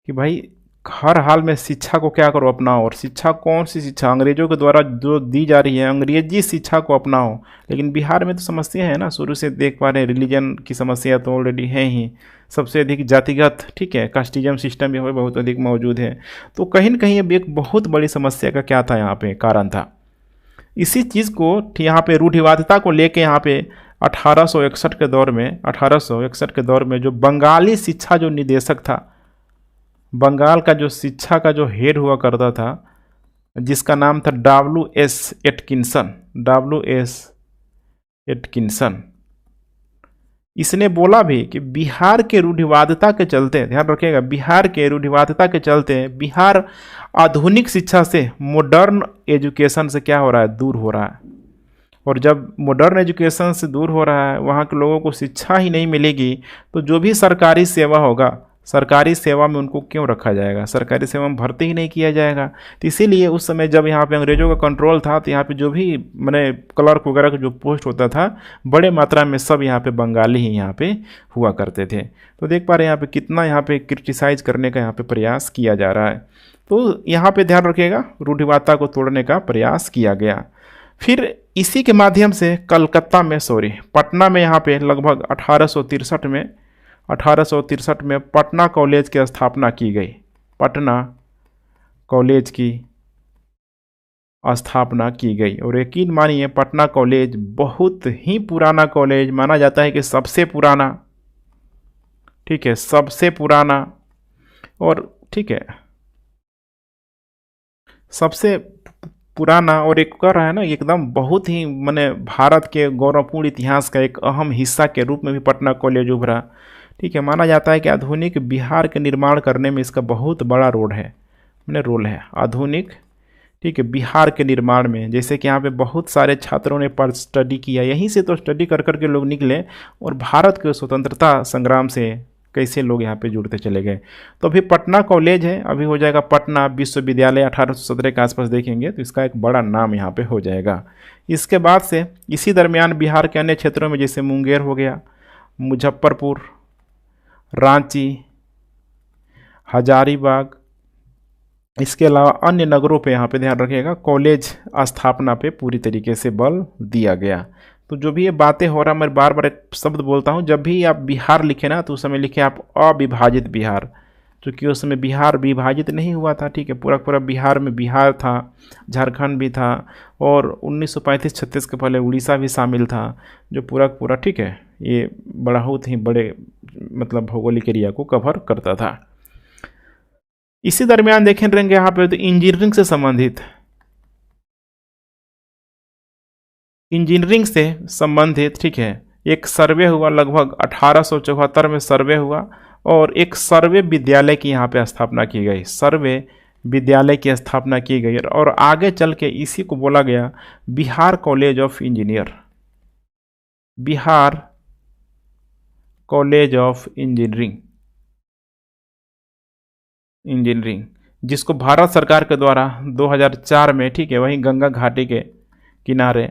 Speaker 1: कि भाई हर हाल में शिक्षा को क्या करो, अपनाओ। और शिक्षा कौन सी शिक्षा? अंग्रेजों के द्वारा जो दी जा रही है अंग्रेजी शिक्षा को अपनाओ। लेकिन बिहार में तो समस्या है ना, शुरू से देख पा रहे हैं, रिलीजन की समस्या तो ऑलरेडी है ही, सबसे अधिक जातिगत, ठीक है, कास्टिज्म सिस्टम भी बहुत अधिक मौजूद है। तो कहीं न कहीं अब एक बहुत बड़ी समस्या का क्या था यहाँ पे, कारण था। इसी चीज़ को यहाँ पे रूढ़िवादिता को लेके यहाँ पे 1861 के दौर में, 1861 के दौर में जो बंगाली शिक्षा जो निदेशक था, बंगाल का जो शिक्षा का जो हेड हुआ करता था, जिसका नाम था W.S. Atkinson, W.S. एटकिंसन, इसने बोला भी कि बिहार के रूढ़िवादिता के चलते, ध्यान रखिएगा, बिहार के रूढ़िवादिता के चलते बिहार आधुनिक शिक्षा से, मॉडर्न एजुकेशन से क्या हो रहा है, दूर हो रहा है। और जब मॉडर्न एजुकेशन से दूर हो रहा है, वहाँ के लोगों को शिक्षा ही नहीं मिलेगी, तो जो भी सरकारी सेवा होगा, सरकारी सेवा में उनको क्यों रखा जाएगा, सरकारी सेवा में भर्ती ही नहीं किया जाएगा। तो इसीलिए उस समय जब यहाँ पे अंग्रेजों का कंट्रोल था, तो यहाँ पे जो भी मैंने क्लर्क वगैरह का जो पोस्ट होता था, बड़े मात्रा में सब यहाँ पे बंगाली ही यहाँ पे हुआ करते थे। तो देख पा रहे हैं यहाँ पे कितना यहाँ पे क्रिटिसाइज करने का यहाँ पे प्रयास किया जा रहा है। तो यहाँ पे ध्यान रखिएगा, रूढ़िवादिता को तोड़ने का प्रयास किया गया। फिर इसी के माध्यम से कलकत्ता में, पटना में यहाँ पे लगभग 1863 में पटना कॉलेज की स्थापना की गई, पटना कॉलेज की स्थापना की गई। और यकीन मानिए पटना कॉलेज बहुत ही पुराना कॉलेज माना जाता है, कि सबसे पुराना, ठीक है, सबसे पुराना, और ठीक है, सबसे पुराना, और एक कर रहा है ना एकदम बहुत ही माने भारत के गौरवपूर्ण इतिहास का एक अहम हिस्सा के रूप में भी पटना कॉलेज उभरा। ठीक है, माना जाता है कि आधुनिक बिहार के निर्माण करने में इसका बहुत बड़ा रोल है आधुनिक, ठीक है, बिहार के निर्माण में। जैसे कि यहाँ पे बहुत सारे छात्रों ने पर स्टडी किया, यहीं से तो स्टडी कर के लोग निकले, और भारत के स्वतंत्रता संग्राम से कैसे लोग यहाँ पे जुड़ते चले गए। तो अभी पटना कॉलेज है, अभी हो जाएगा पटना विश्वविद्यालय, 1817 के आसपास देखेंगे तो इसका एक बड़ा नाम यहाँ पे हो जाएगा। इसके बाद से इसी दरमियान बिहार के अन्य क्षेत्रों में, जैसे मुंगेर हो गया, मुजफ्फरपुर, रांची, हजारीबाग, इसके अलावा अन्य नगरों पे यहाँ पे ध्यान रखिएगा कॉलेज स्थापना पे पूरी तरीके से बल दिया गया। तो जो भी ये बातें हो रहा है, मैं बार बार एक शब्द बोलता हूँ, जब भी आप बिहार लिखे ना तो उस समय लिखे आप अविभाजित बिहार, क्योंकि उस समय बिहार विभाजित नहीं हुआ था। ठीक है, पूरा पूरा बिहार में बिहार था, झारखंड भी था, और 1935-36 के पहले उड़ीसा भी शामिल था, जो पूरा पूरा, ठीक है, ये बहुत ही बड़े मतलब भौगोलिक एरिया को कवर करता था। इसी दरमियान देखें रहेंगे यहाँ पे तो इंजीनियरिंग से संबंधित, इंजीनियरिंग से संबंधित, ठीक है, एक सर्वे हुआ लगभग 1874 में सर्वे हुआ, और एक सर्वे विद्यालय की यहाँ पे स्थापना की गई, सर्वे विद्यालय की स्थापना की गई, और आगे चल के इसी को बोला गया Bihar college of engineer, Bihar college of engineering, engineering, जिसको भारत सरकार के द्वारा 2004 में, ठीक है, वहीं गंगा घाटी के किनारे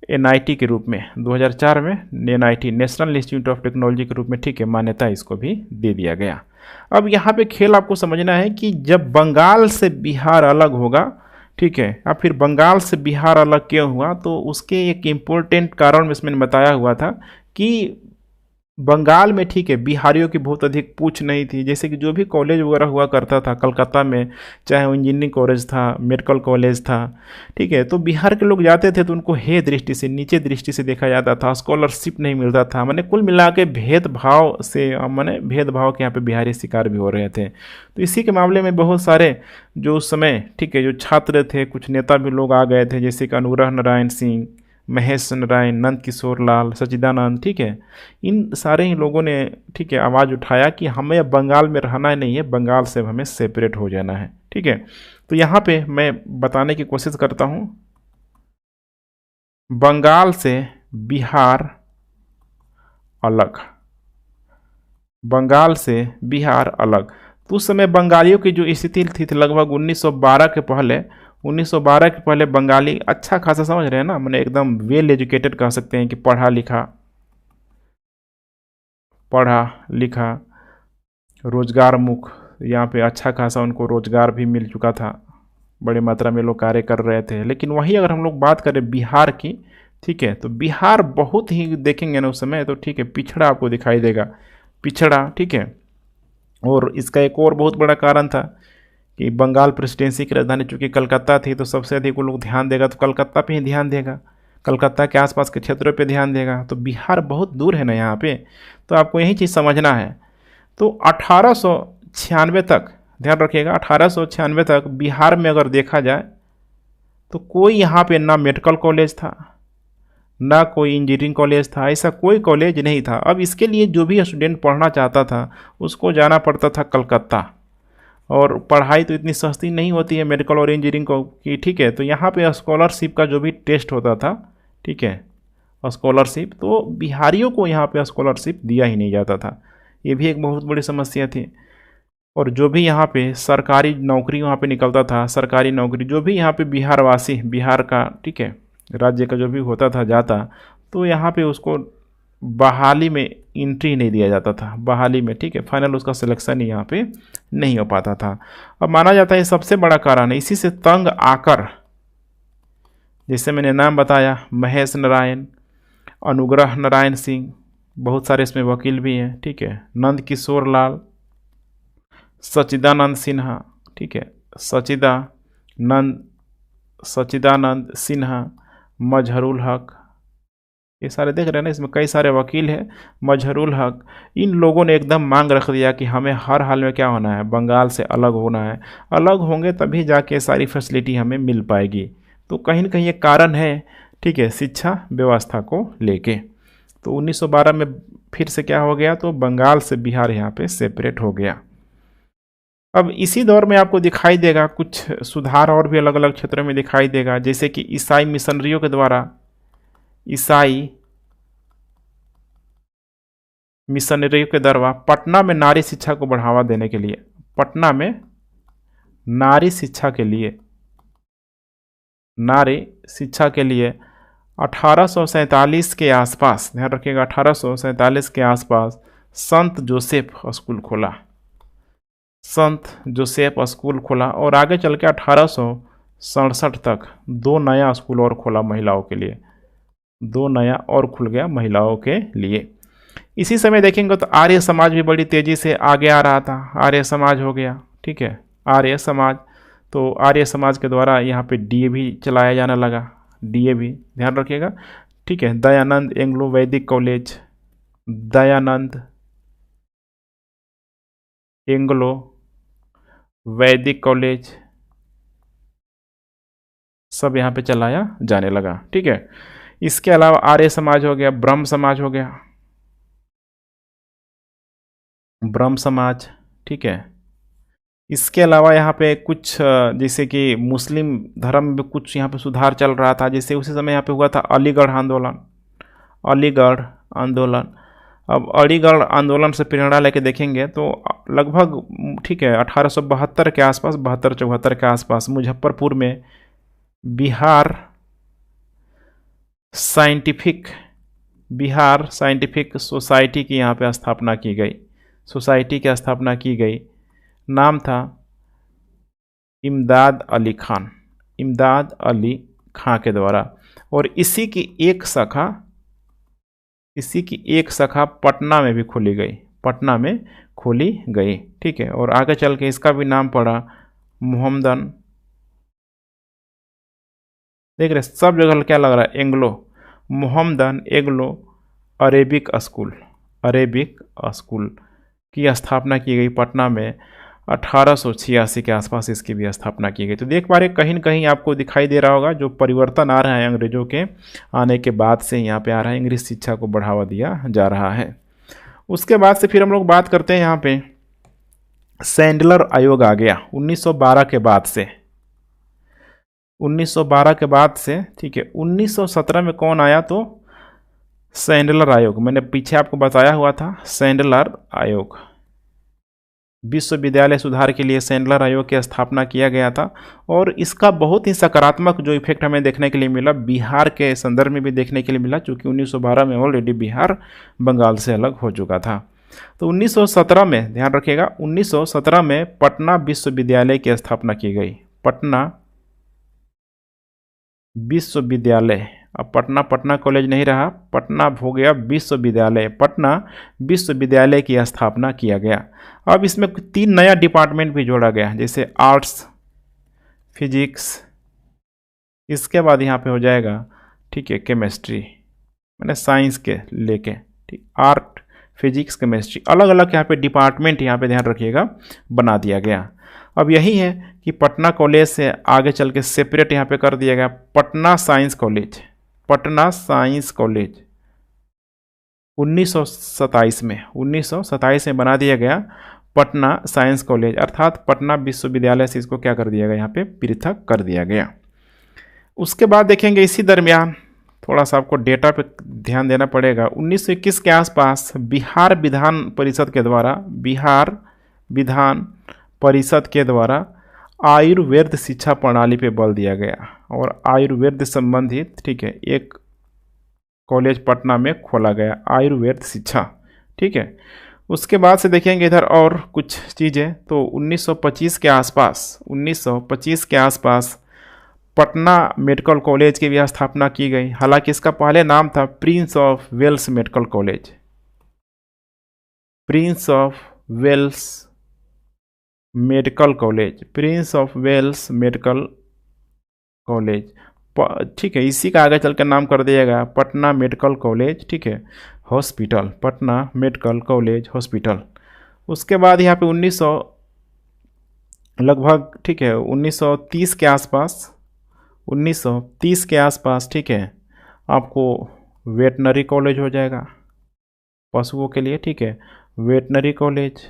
Speaker 1: एनआईटी के रूप में 2004 में NIT, national institute of technology के रूप में, ठीक है, मान्यता इसको भी दे दिया गया। अब यहाँ पे खेल आपको समझना है कि जब बंगाल से बिहार अलग होगा, ठीक है, या फिर बंगाल से बिहार अलग क्यों हुआ, तो उसके एक इम्पोर्टेंट कारण इसमें बताया हुआ था कि बंगाल में, ठीक है, बिहारियों की बहुत अधिक पूछ नहीं थी। जैसे कि जो भी कॉलेज वगैरह हुआ करता था कलकत्ता में, चाहे वो इंजीनियरिंग कॉलेज था, मेडिकल कॉलेज था, ठीक है, तो बिहार के लोग जाते थे तो उनको हे दृष्टि से, नीचे दृष्टि से देखा जाता था, स्कॉलरशिप नहीं मिलता था, मैंने कुल मिला के भेदभाव से, मैंने भेदभाव के यहाँ पे बिहारी शिकार भी हो रहे थे। तो इसी के मामले में बहुत सारे जो उस समय, ठीक है, जो छात्र थे, कुछ नेता भी लोग आ गए थे, जैसे कि अनुग्रह नारायण सिंह, महेश नारायण, नंद किशोर लाल, सच्चिदानंद, ठीक है, इन सारे ही लोगों ने, ठीक है, आवाज़ उठाया कि हमें बंगाल में रहना नहीं है, बंगाल से हमें सेपरेट हो जाना है, ठीक है। तो यहाँ पे मैं बताने की कोशिश करता हूँ, बंगाल से बिहार अलग, बंगाल से बिहार अलग। तो उस समय बंगालियों की जो स्थिति थी लगभग 1912 के पहले, 1912 के पहले बंगाली अच्छा खासा, समझ रहे हैं ना, मैंने एकदम वेल एजुकेटेड कह सकते हैं कि पढ़ा लिखा रोजगार मुख, यहाँ पे अच्छा खासा उनको रोजगार भी मिल चुका था, बड़ी मात्रा में लोग कार्य कर रहे थे। लेकिन वहीं अगर हम लोग बात करें बिहार की, ठीक है, तो बिहार बहुत ही देखेंगे ना उस समय, तो ठीक है, पिछड़ा आपको दिखाई देगा, पिछड़ा, ठीक है। और इसका एक और बहुत बड़ा कारण था कि बंगाल प्रेसिडेंसी की राजधानी चूंकि कलकत्ता थी, तो सबसे अधिक वो लोग ध्यान देगा तो कलकत्ता पे ही ध्यान देगा, कलकत्ता के आसपास के क्षेत्रों पे ध्यान देगा। तो बिहार बहुत दूर है ना यहाँ पे, तो आपको यही चीज़ समझना है। तो 1896 तक, ध्यान रखिएगा, 1896 तक बिहार में अगर देखा जाए तो कोई यहाँ पे ना मेडिकल कॉलेज था, ना कोई इंजीनियरिंग कॉलेज था, ऐसा कोई कॉलेज नहीं था। अब इसके लिए जो भी स्टूडेंट पढ़ना चाहता था उसको जाना पड़ता था कलकत्ता, और पढ़ाई तो इतनी सस्ती नहीं होती है मेडिकल और इंजीनियरिंग को की, ठीक है। तो यहाँ पे स्कॉलरशिप का जो भी टेस्ट होता था, ठीक है, स्कॉलरशिप, तो बिहारियों को यहाँ पे स्कॉलरशिप दिया ही नहीं जाता था, ये भी एक बहुत बड़ी समस्या थी। और जो भी यहाँ पे सरकारी नौकरी वहाँ पे निकलता था, सरकारी नौकरी जो भी यहाँ पे बिहार वासी, बिहार का, ठीक है, राज्य का जो भी होता था जाता, तो यहाँ पे उसको बहाली में एंट्री नहीं दिया जाता था, बहाली में, ठीक है, फाइनल उसका सिलेक्शन ही यहाँ पे नहीं हो पाता था। अब माना जाता है सबसे बड़ा कारण है, इसी से तंग आकर, जैसे मैंने नाम बताया, महेश नारायण, अनुग्रह नारायण सिंह, बहुत सारे इसमें वकील भी हैं, ठीक है, नंद किशोर लाल, सच्चिदानंद सिन्हा, ठीक है, सच्चिदानंद सिन्हा, मजहरुल हक, ये सारे देख रहे हैं ना, इसमें कई सारे वकील हैं, मजहरुल हक, इन लोगों ने एकदम मांग रख दिया कि हमें हर हाल में क्या होना है, बंगाल से अलग होना है, अलग होंगे तभी जाके सारी फैसिलिटी हमें मिल पाएगी। तो कहीं ना कहीं ये कारण है, ठीक है, शिक्षा व्यवस्था को लेके। तो 1912 में फिर से क्या हो गया, तो बंगाल से बिहार यहाँ पे सेपरेट हो गया। अब इसी दौर में आपको दिखाई देगा कुछ सुधार और भी अलग अलग क्षेत्रों में दिखाई देगा, जैसे कि ईसाई मिशनरियों के द्वारा, ईसाई मिशनरियों के द्वारा पटना में नारी शिक्षा को बढ़ावा देने के लिए, पटना में नारी शिक्षा के लिए, नारी शिक्षा के लिए 1847 के आसपास, ध्यान रखिएगा, 1847 के आसपास संत जोसेफ स्कूल खोला, संत जोसेफ स्कूल खोला, और आगे चल के 1867 तक दो नया स्कूल और खोला महिलाओं के लिए, दो नया और खुल गया महिलाओं के लिए। इसी समय देखेंगे तो आर्य समाज भी बड़ी तेज़ी से आगे आ रहा था, आर्य समाज हो गया, ठीक है, आर्य समाज। तो आर्य समाज के द्वारा यहाँ पे डीएवी चलाया जाने लगा, डीएवी, ध्यान रखिएगा, ठीक है, दयानंद एंग्लो वैदिक कॉलेज, दयानंद एंग्लो वैदिक कॉलेज सब यहाँ पे चलाया जाने लगा। ठीक है, इसके अलावा आर्य समाज हो गया, ब्रह्म समाज हो गया, ब्रह्म समाज। ठीक है, इसके अलावा यहाँ पे कुछ जैसे कि मुस्लिम धर्म में कुछ यहाँ पे सुधार चल रहा था, जैसे उसी समय यहाँ पे हुआ था अलीगढ़ आंदोलन। अलीगढ़ आंदोलन, अब अलीगढ़ आंदोलन से प्रेरणा लेके देखेंगे तो लगभग ठीक है 1872 के आसपास, 72-74 के आसपास मुजफ्फरपुर में बिहार साइंटिफिक सोसाइटी की यहाँ पे स्थापना की गई। सोसाइटी की स्थापना की गई, नाम था इमदाद अली खां के द्वारा। और इसी की एक शाखा पटना में भी खोली गई। ठीक है, और आगे चल के इसका भी नाम पड़ा मोहम्मदन। देख रहे सब जगह क्या लग रहा है, मोहम्मदन एंग्लो अरेबिक स्कूल की स्थापना की गई पटना में 1886 के आसपास इसकी भी स्थापना की गई। तो देख पा रहे कहीं न कहीं आपको दिखाई दे रहा होगा जो परिवर्तन आ रहा है अंग्रेजों के आने के बाद से यहाँ पे आ रहा है, इंग्लिश शिक्षा को बढ़ावा दिया जा रहा है। उसके बाद से फिर हम लोग बात करते हैं यहाँ पे सैंडलर आयोग आ गया 1912 के बाद से। 1912 के बाद से ठीक है, 1917 में कौन आया तो सैंडलर आयोग। मैंने पीछे आपको बताया हुआ था सैंडलर आयोग, विश्वविद्यालय सुधार के लिए सैंडलर आयोग की स्थापना किया गया था। और इसका बहुत ही सकारात्मक जो इफेक्ट हमें देखने के लिए मिला बिहार के संदर्भ में भी देखने के लिए मिला, क्योंकि 1912 में ऑलरेडी बिहार बंगाल से अलग हो चुका था। तो 1917 में ध्यान रखिएगा, 1917 में पटना विश्वविद्यालय की स्थापना की गई। पटना विश्वविद्यालय, अब पटना कॉलेज नहीं रहा, पटना हो गया विश्वविद्यालय। पटना विश्वविद्यालय की स्थापना किया गया। अब इसमें 3 नया डिपार्टमेंट भी जोड़ा गया, जैसे आर्ट्स, फिजिक्स, इसके बाद यहाँ पे हो जाएगा ठीक है केमिस्ट्री, मैंने साइंस के लेके ठीक, आर्ट, फिजिक्स, केमिस्ट्री, अलग अलग यहाँ पे डिपार्टमेंट यहाँ पे ध्यान रखिएगा बना दिया गया। अब यही है कि पटना कॉलेज से आगे चल के सेपरेट यहाँ पे कर दिया गया पटना साइंस कॉलेज। 1927 में बना दिया गया पटना साइंस कॉलेज, अर्थात पटना विश्वविद्यालय से इसको क्या कर दिया गया, यहाँ पे पृथक कर दिया गया। उसके बाद देखेंगे इसी दरमियान थोड़ा सा आपको डेटा पे ध्यान देना पड़ेगा। 1921 के आसपास बिहार विधान परिषद के द्वारा आयुर्वेद शिक्षा प्रणाली पे बल दिया गया और आयुर्वेद संबंधित ठीक है एक कॉलेज पटना में खोला गया, आयुर्वेद शिक्षा। ठीक है, उसके बाद से देखेंगे इधर और कुछ चीज़ें। तो 1925 के आसपास पटना मेडिकल कॉलेज की भी स्थापना की गई। हालांकि इसका पहले नाम था Prince of Wales Medical College. Prince of Wales Medical College ठीक है, इसी का आगे चल कर नाम कर दिया गया पटना मेडिकल कॉलेज ठीक है hospital, Patna medical college hospital. उसके बाद यहाँ पे 1900 लगभग ठीक है 1930 के आसपास ठीक है आपको वेटनरी कॉलेज हो जाएगा पशुओं के लिए। ठीक है, वेटनरी कॉलेज।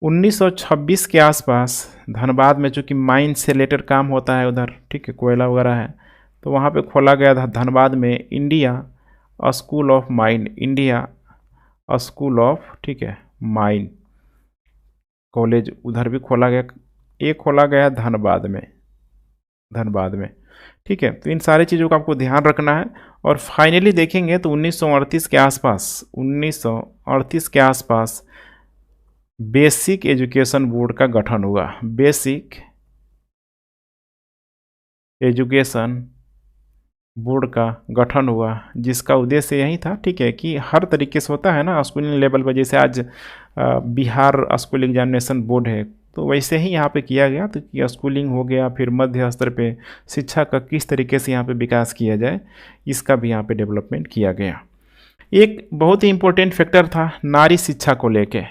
Speaker 1: 1926 के आसपास धनबाद में चूँकि माइन से रिलेटेड काम होता है उधर ठीक है, कोयला वगैरह है, तो वहाँ पे खोला गया था धनबाद में इंडिया स्कूल ऑफ ठीक है माइन कॉलेज, उधर भी खोला गया। एक खोला गया धनबाद में ठीक है। तो इन सारी चीज़ों का आपको ध्यान रखना है। और फाइनली देखेंगे तो 1938 के आसपास बेसिक एजुकेशन बोर्ड का गठन हुआ। बेसिक एजुकेशन बोर्ड का गठन हुआ जिसका उद्देश्य यही था ठीक है कि हर तरीके से होता है ना स्कूलिंग लेवल पर, जैसे आज बिहार स्कूल एग्जामिनेशन बोर्ड है तो वैसे ही यहाँ पे किया गया। तो कि स्कूलिंग हो गया, फिर मध्य स्तर पे शिक्षा का किस तरीके से यहाँ पे विकास किया जाए इसका भी यहाँ पे डेवलपमेंट किया गया। एक बहुत ही इम्पोर्टेंट फैक्टर था नारी शिक्षा को लेके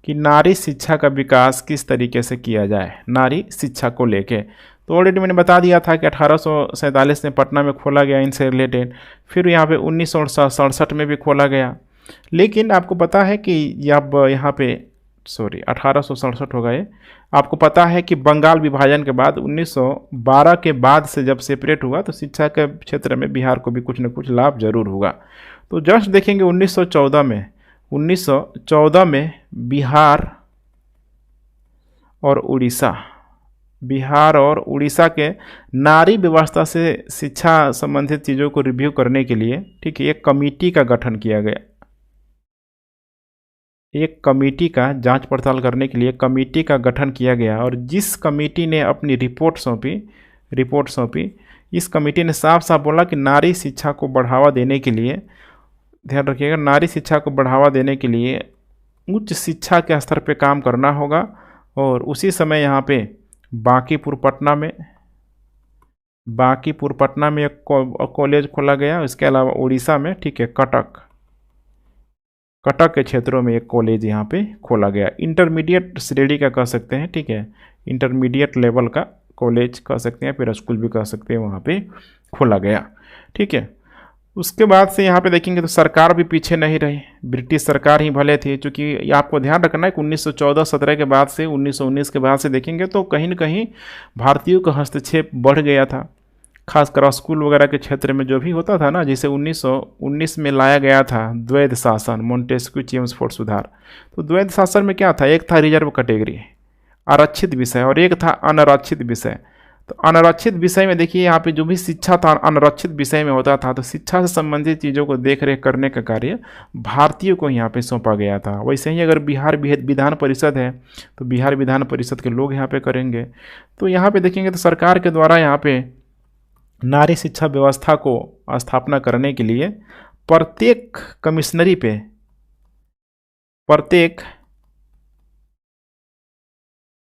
Speaker 1: कि नारी शिक्षा का विकास किस तरीके से किया जाए, नारी शिक्षा को लेके। तो ऑलरेडी मैंने बता दिया था कि 1847 में पटना में खोला गया इनसे रिलेटेड, फिर यहाँ पे 1967 में भी खोला गया। लेकिन आपको पता है कि अब यहाँ पे 1867 हो गए। आपको पता है कि बंगाल विभाजन के बाद 1912 के बाद से जब सेपरेट हुआ तो शिक्षा के क्षेत्र में बिहार को भी कुछ न कुछ लाभ जरूर हुआ। तो जस्ट देखेंगे 1914 में बिहार और उड़ीसा के नारी व्यवस्था से शिक्षा संबंधित चीज़ों को रिव्यू करने के लिए, ठीक है, एक कमेटी का गठन किया गया। एक कमेटी का जांच पड़ताल करने के लिए कमेटी का गठन किया गया, और जिस कमेटी ने अपनी रिपोर्ट सौंपी, इस कमेटी ने साफ साफ बोला कि नारी शिक्षा को बढ़ावा देने के लिए, ध्यान रखिएगा, नारी शिक्षा को बढ़ावा देने के लिए उच्च शिक्षा के स्तर पे काम करना होगा। और उसी समय यहाँ पे बांकीपुर पटना में एक कॉलेज खोला गया। इसके अलावा उड़ीसा में, ठीक है, कटक के क्षेत्रों में एक कॉलेज यहाँ पे खोला गया। इंटरमीडिएट श्रेणी का कह सकते हैं, ठीक है, इंटरमीडिएट लेवल का कॉलेज कह सकते हैं, फिर स्कूल भी कह सकते हैं, वहाँ पे खोला गया। ठीक है, उसके बाद से यहाँ पे देखेंगे तो सरकार भी पीछे नहीं रही, ब्रिटिश सरकार ही भले थी। चूँकि आपको ध्यान रखना है कि 1914-17 के बाद से 1919 के बाद से देखेंगे तो कहीं न कहीं भारतीयों का हस्तक्षेप बढ़ गया था, खासकर स्कूल वगैरह के क्षेत्र में जो भी होता था ना। जैसे 1919 में लाया गया था द्वैध शासन, मोंटेस्क्यू चेम्सफोर्ड सुधार। तो द्वैध शासन में क्या था, एक था रिजर्व कैटेगरी आरक्षित विषय और एक था अनारक्षित विषय। तो अनारक्षित विषय में देखिए यहाँ पे जो भी शिक्षा था अनारक्षित विषय में होता था, तो शिक्षा से संबंधित चीज़ों को देख रेख करने का कार्य भारतीयों को यहाँ पे सौंपा गया था। वैसे ही अगर बिहार विधान परिषद है तो बिहार विधान परिषद के लोग यहाँ पे करेंगे। तो यहाँ पे देखेंगे तो सरकार के द्वारा यहाँ पे नारी शिक्षा व्यवस्था को स्थापना करने के लिए प्रत्येक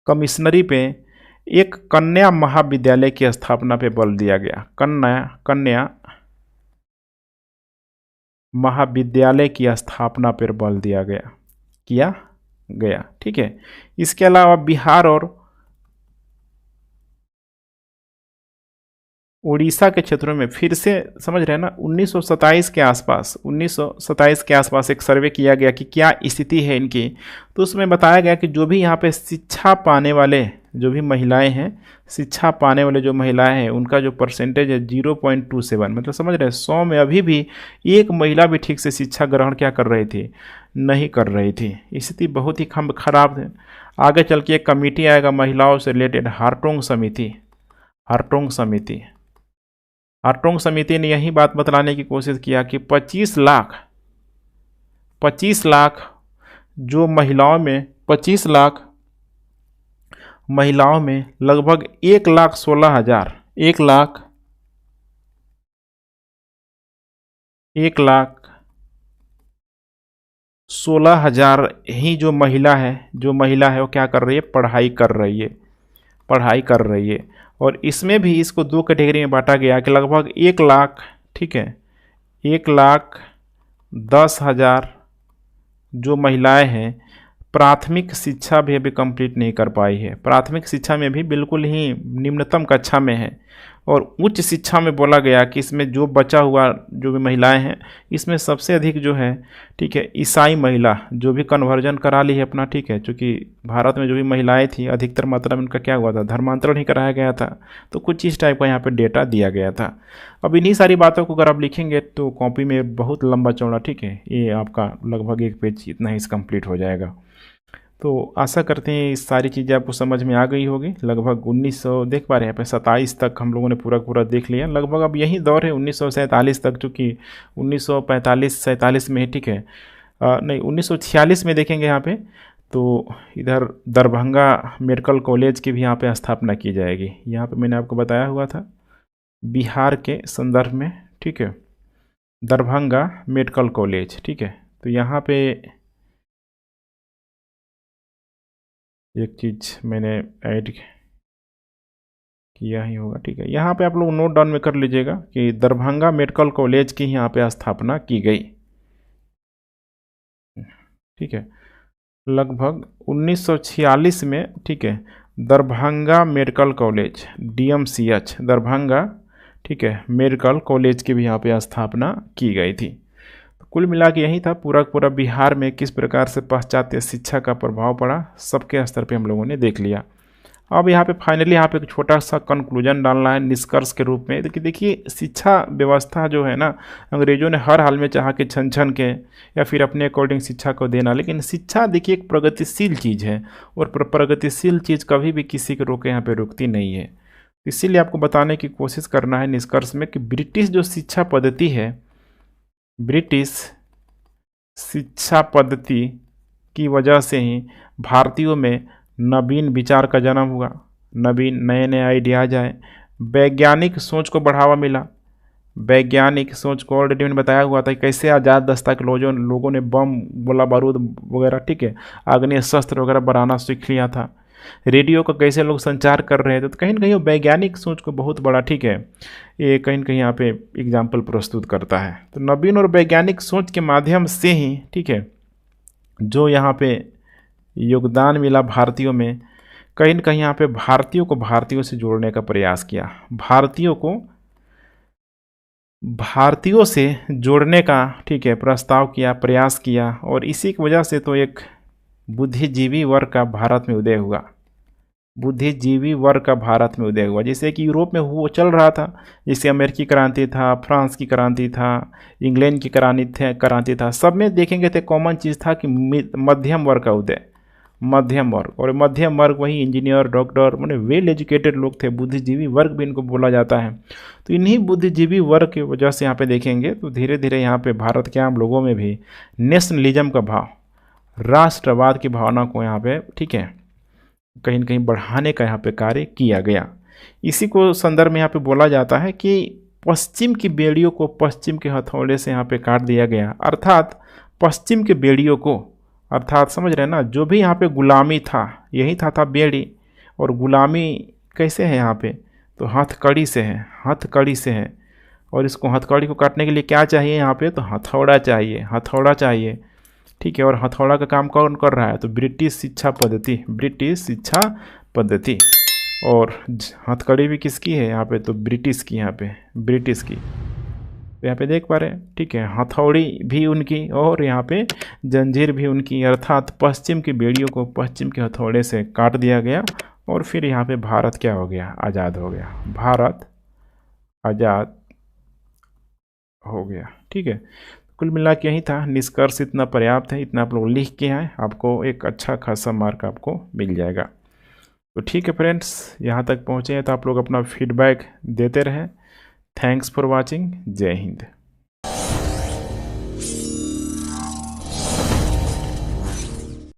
Speaker 1: कमिश्नरी पे एक कन्या महाविद्यालय की स्थापना पे बल दिया गया। कन्या महाविद्यालय की स्थापना पर बल किया गया। ठीक है, इसके अलावा बिहार और उड़ीसा के क्षेत्रों में फिर से समझ रहे हैं ना, 1927 के आसपास एक सर्वे किया गया कि क्या स्थिति है इनकी। तो उसमें बताया गया कि जो भी यहाँ पे शिक्षा पाने वाले जो महिलाएं हैं उनका जो परसेंटेज है 0.27, मतलब समझ रहे हैं 100 में अभी भी एक महिला भी ठीक से शिक्षा ग्रहण क्या कर रही थी, नहीं कर रही थी। स्थिति बहुत ही खराब है। आगे चल के एक कमेटी आएगा महिलाओं से रिलेटेड, हार्टोंग समिति ने यही बात बतलाने की कोशिश किया कि 25 लाख जो महिलाओं में लगभग 1,16,000 ही जो महिला है वो क्या कर रही है, पढ़ाई कर रही है। और इसमें भी इसको दो कैटेगरी में बांटा गया कि लगभग 1 लाख, ठीक है, 1,10,000 जो महिलाएं हैं प्राथमिक शिक्षा भी अभी कंप्लीट नहीं कर पाई है, प्राथमिक शिक्षा में भी बिल्कुल ही निम्नतम कक्षा में है। और उच्च शिक्षा में बोला गया कि इसमें जो बचा हुआ जो भी महिलाएं हैं इसमें सबसे अधिक जो है, ठीक है, ईसाई महिला जो भी कन्वर्जन करा ली है अपना, ठीक है, क्योंकि भारत में जो भी महिलाएं थी अधिकतर मात्रा में उनका क्या हुआ था, धर्मांतरण ही कराया गया था। तो कुछ इस टाइप का यहाँ पे डेटा दिया गया था। अब इन्हीं सारी बातों को अगर आप लिखेंगे तो कॉपी में बहुत लंबा चौड़ा, ठीक है, ये आपका लगभग 1 पेज इतना ही कंप्लीट हो जाएगा। तो आशा करते हैं इस सारी चीज़ें आपको समझ में आ गई होगी। लगभग 1900 देख पा रहे हैं यहाँ पे 27 तक हम लोगों ने पूरा देख लिया। लगभग अब यही दौर है 1947 तक, चूँकि 1945-47 में, ठीक है, नहीं 1946 में देखेंगे यहाँ पे तो इधर दरभंगा मेडिकल कॉलेज की भी यहाँ पे स्थापना की जाएगी। यहाँ पे मैंने आपको बताया हुआ था बिहार के संदर्भ में, ठीक है, दरभंगा मेडिकल कॉलेज, ठीक है। तो यहाँ पे एक चीज़ मैंने ऐड किया ही होगा, ठीक है, यहाँ पे आप लोग नोट डाउन में कर लीजिएगा कि दरभंगा मेडिकल कॉलेज की यहाँ पे स्थापना की गई, ठीक है। लगभग 1946 में, ठीक है, Darbhanga medical college DMCH Darbhanga, ठीक है, मेडिकल कॉलेज की भी यहाँ पे स्थापना की गई थी। तो कुल मिला के यही था पूरा पूरा बिहार में किस प्रकार से पाश्चात्य शिक्षा का प्रभाव पड़ा, सबके स्तर पे हम लोगों ने देख लिया। अब यहाँ पे फाइनली यहाँ पे एक छोटा सा कंक्लूजन डालना है निष्कर्ष के रूप में। देखिए शिक्षा व्यवस्था जो है ना, अंग्रेजों ने हर हाल में चाहा कि छन छन के या फिर अपने अकॉर्डिंग शिक्षा को देना, लेकिन शिक्षा देखिए एक प्रगतिशील चीज़ है और प्रगतिशील चीज़ कभी भी किसी के रोके यहाँ पे रुकती नहीं है। इसीलिए आपको बताने की कोशिश करना है निष्कर्ष में कि ब्रिटिश जो शिक्षा पद्धति है, ब्रिटिश शिक्षा पद्धति की वजह से ही भारतीयों में नवीन विचार का जन्म हुआ, नवीन नए नए आइडियाज आए, वैज्ञानिक सोच को बढ़ावा मिला। वैज्ञानिक सोच को ऑलरेडी मैंने बताया हुआ था कि कैसे आज़ाद दस्ता के लोगों ने बम, गोला बारूद वगैरह, ठीक है, आग्नेय शस्त्र वगैरह बनाना सीख लिया था। रेडियो का कैसे लोग संचार कर रहे थे, तो कहीं ना कहीं वैज्ञानिक सोच को बहुत बड़ा, ठीक है, ये कहीं ना कहीं यहाँ पे एग्जाम्पल प्रस्तुत करता है। तो नवीन और वैज्ञानिक सोच के माध्यम से ही, ठीक है, जो यहाँ पे योगदान मिला भारतीयों में, कहीं न कहीं यहाँ पे भारतीयों को भारतीयों से जोड़ने का प्रयास किया, भारतीयों को भारतीयों से जोड़ने का, ठीक है, प्रस्ताव किया, प्रयास किया। और इसी की वजह से तो एक बुद्धिजीवी वर्ग का भारत में उदय हुआ, बुद्धिजीवी वर्ग का भारत में उदय हुआ। जैसे कि यूरोप में वो चल रहा था, जैसे अमेरिकी क्रांति था, फ्रांस की क्रांति था, इंग्लैंड की क्रांति था, सब में देखेंगे तो कॉमन चीज़ था कि मध्यम वर्ग का उदय, मध्यम वर्ग। और मध्यम वर्ग वही इंजीनियर, डॉक्टर, माने वेल एजुकेटेड लोग थे, बुद्धिजीवी वर्ग भी इनको बोला जाता है। तो इन्हीं बुद्धिजीवी वर्ग की वजह से यहाँ पे देखेंगे तो धीरे धीरे यहाँ पे भारत के आम लोगों में भी नेशनलिज्म का भाव, राष्ट्रवाद की भावना को यहाँ पे, ठीक है, कहीं न कहीं बढ़ाने का यहाँ पे कार्य किया गया। इसी को संदर्भ में यहाँ पे बोला जाता है कि पश्चिम की बेड़ियों को पश्चिम के हथौड़े से यहाँ पे काट दिया गया। अर्थात पश्चिम के बेड़ियों को, अर्थात समझ रहे हैं ना, जो भी यहाँ पे गुलामी था, यही था बेड़ी। और गुलामी कैसे है यहाँ पे, तो हथकड़ी से है, हथकड़ी से है। और इसको हथकड़ी को काटने के लिए क्या चाहिए यहाँ पे, तो हथौड़ा चाहिए, हथौड़ा चाहिए, ठीक है। और हथौड़ा का काम कौन कर रहा है, तो ब्रिटिश शिक्षा पद्धति, ब्रिटिश शिक्षा पद्धति। और हथकड़ी भी किसकी है यहाँ पे, तो ब्रिटिश की, यहाँ पे ब्रिटिश की। तो यहाँ पे देख पा रहे हैं, ठीक है, हथौड़ी भी उनकी और यहाँ पे जंजीर भी उनकी। अर्थात पश्चिम की बेड़ियों को पश्चिम के हथौड़े से काट दिया गया और फिर यहाँ पे भारत क्या हो गया, आज़ाद हो गया, भारत आज़ाद हो गया, ठीक है। कुल मिला के यही था, निष्कर्ष इतना पर्याप्त है, इतना आप लोग लिख के आए, आपको एक अच्छा खासा मार्क आपको मिल जाएगा। तो ठीक है फ्रेंड्स, यहाँ तक पहुँचे हैं तो आप लोग अपना फीडबैक देते रहें। Thanks for watching. जय हिंद।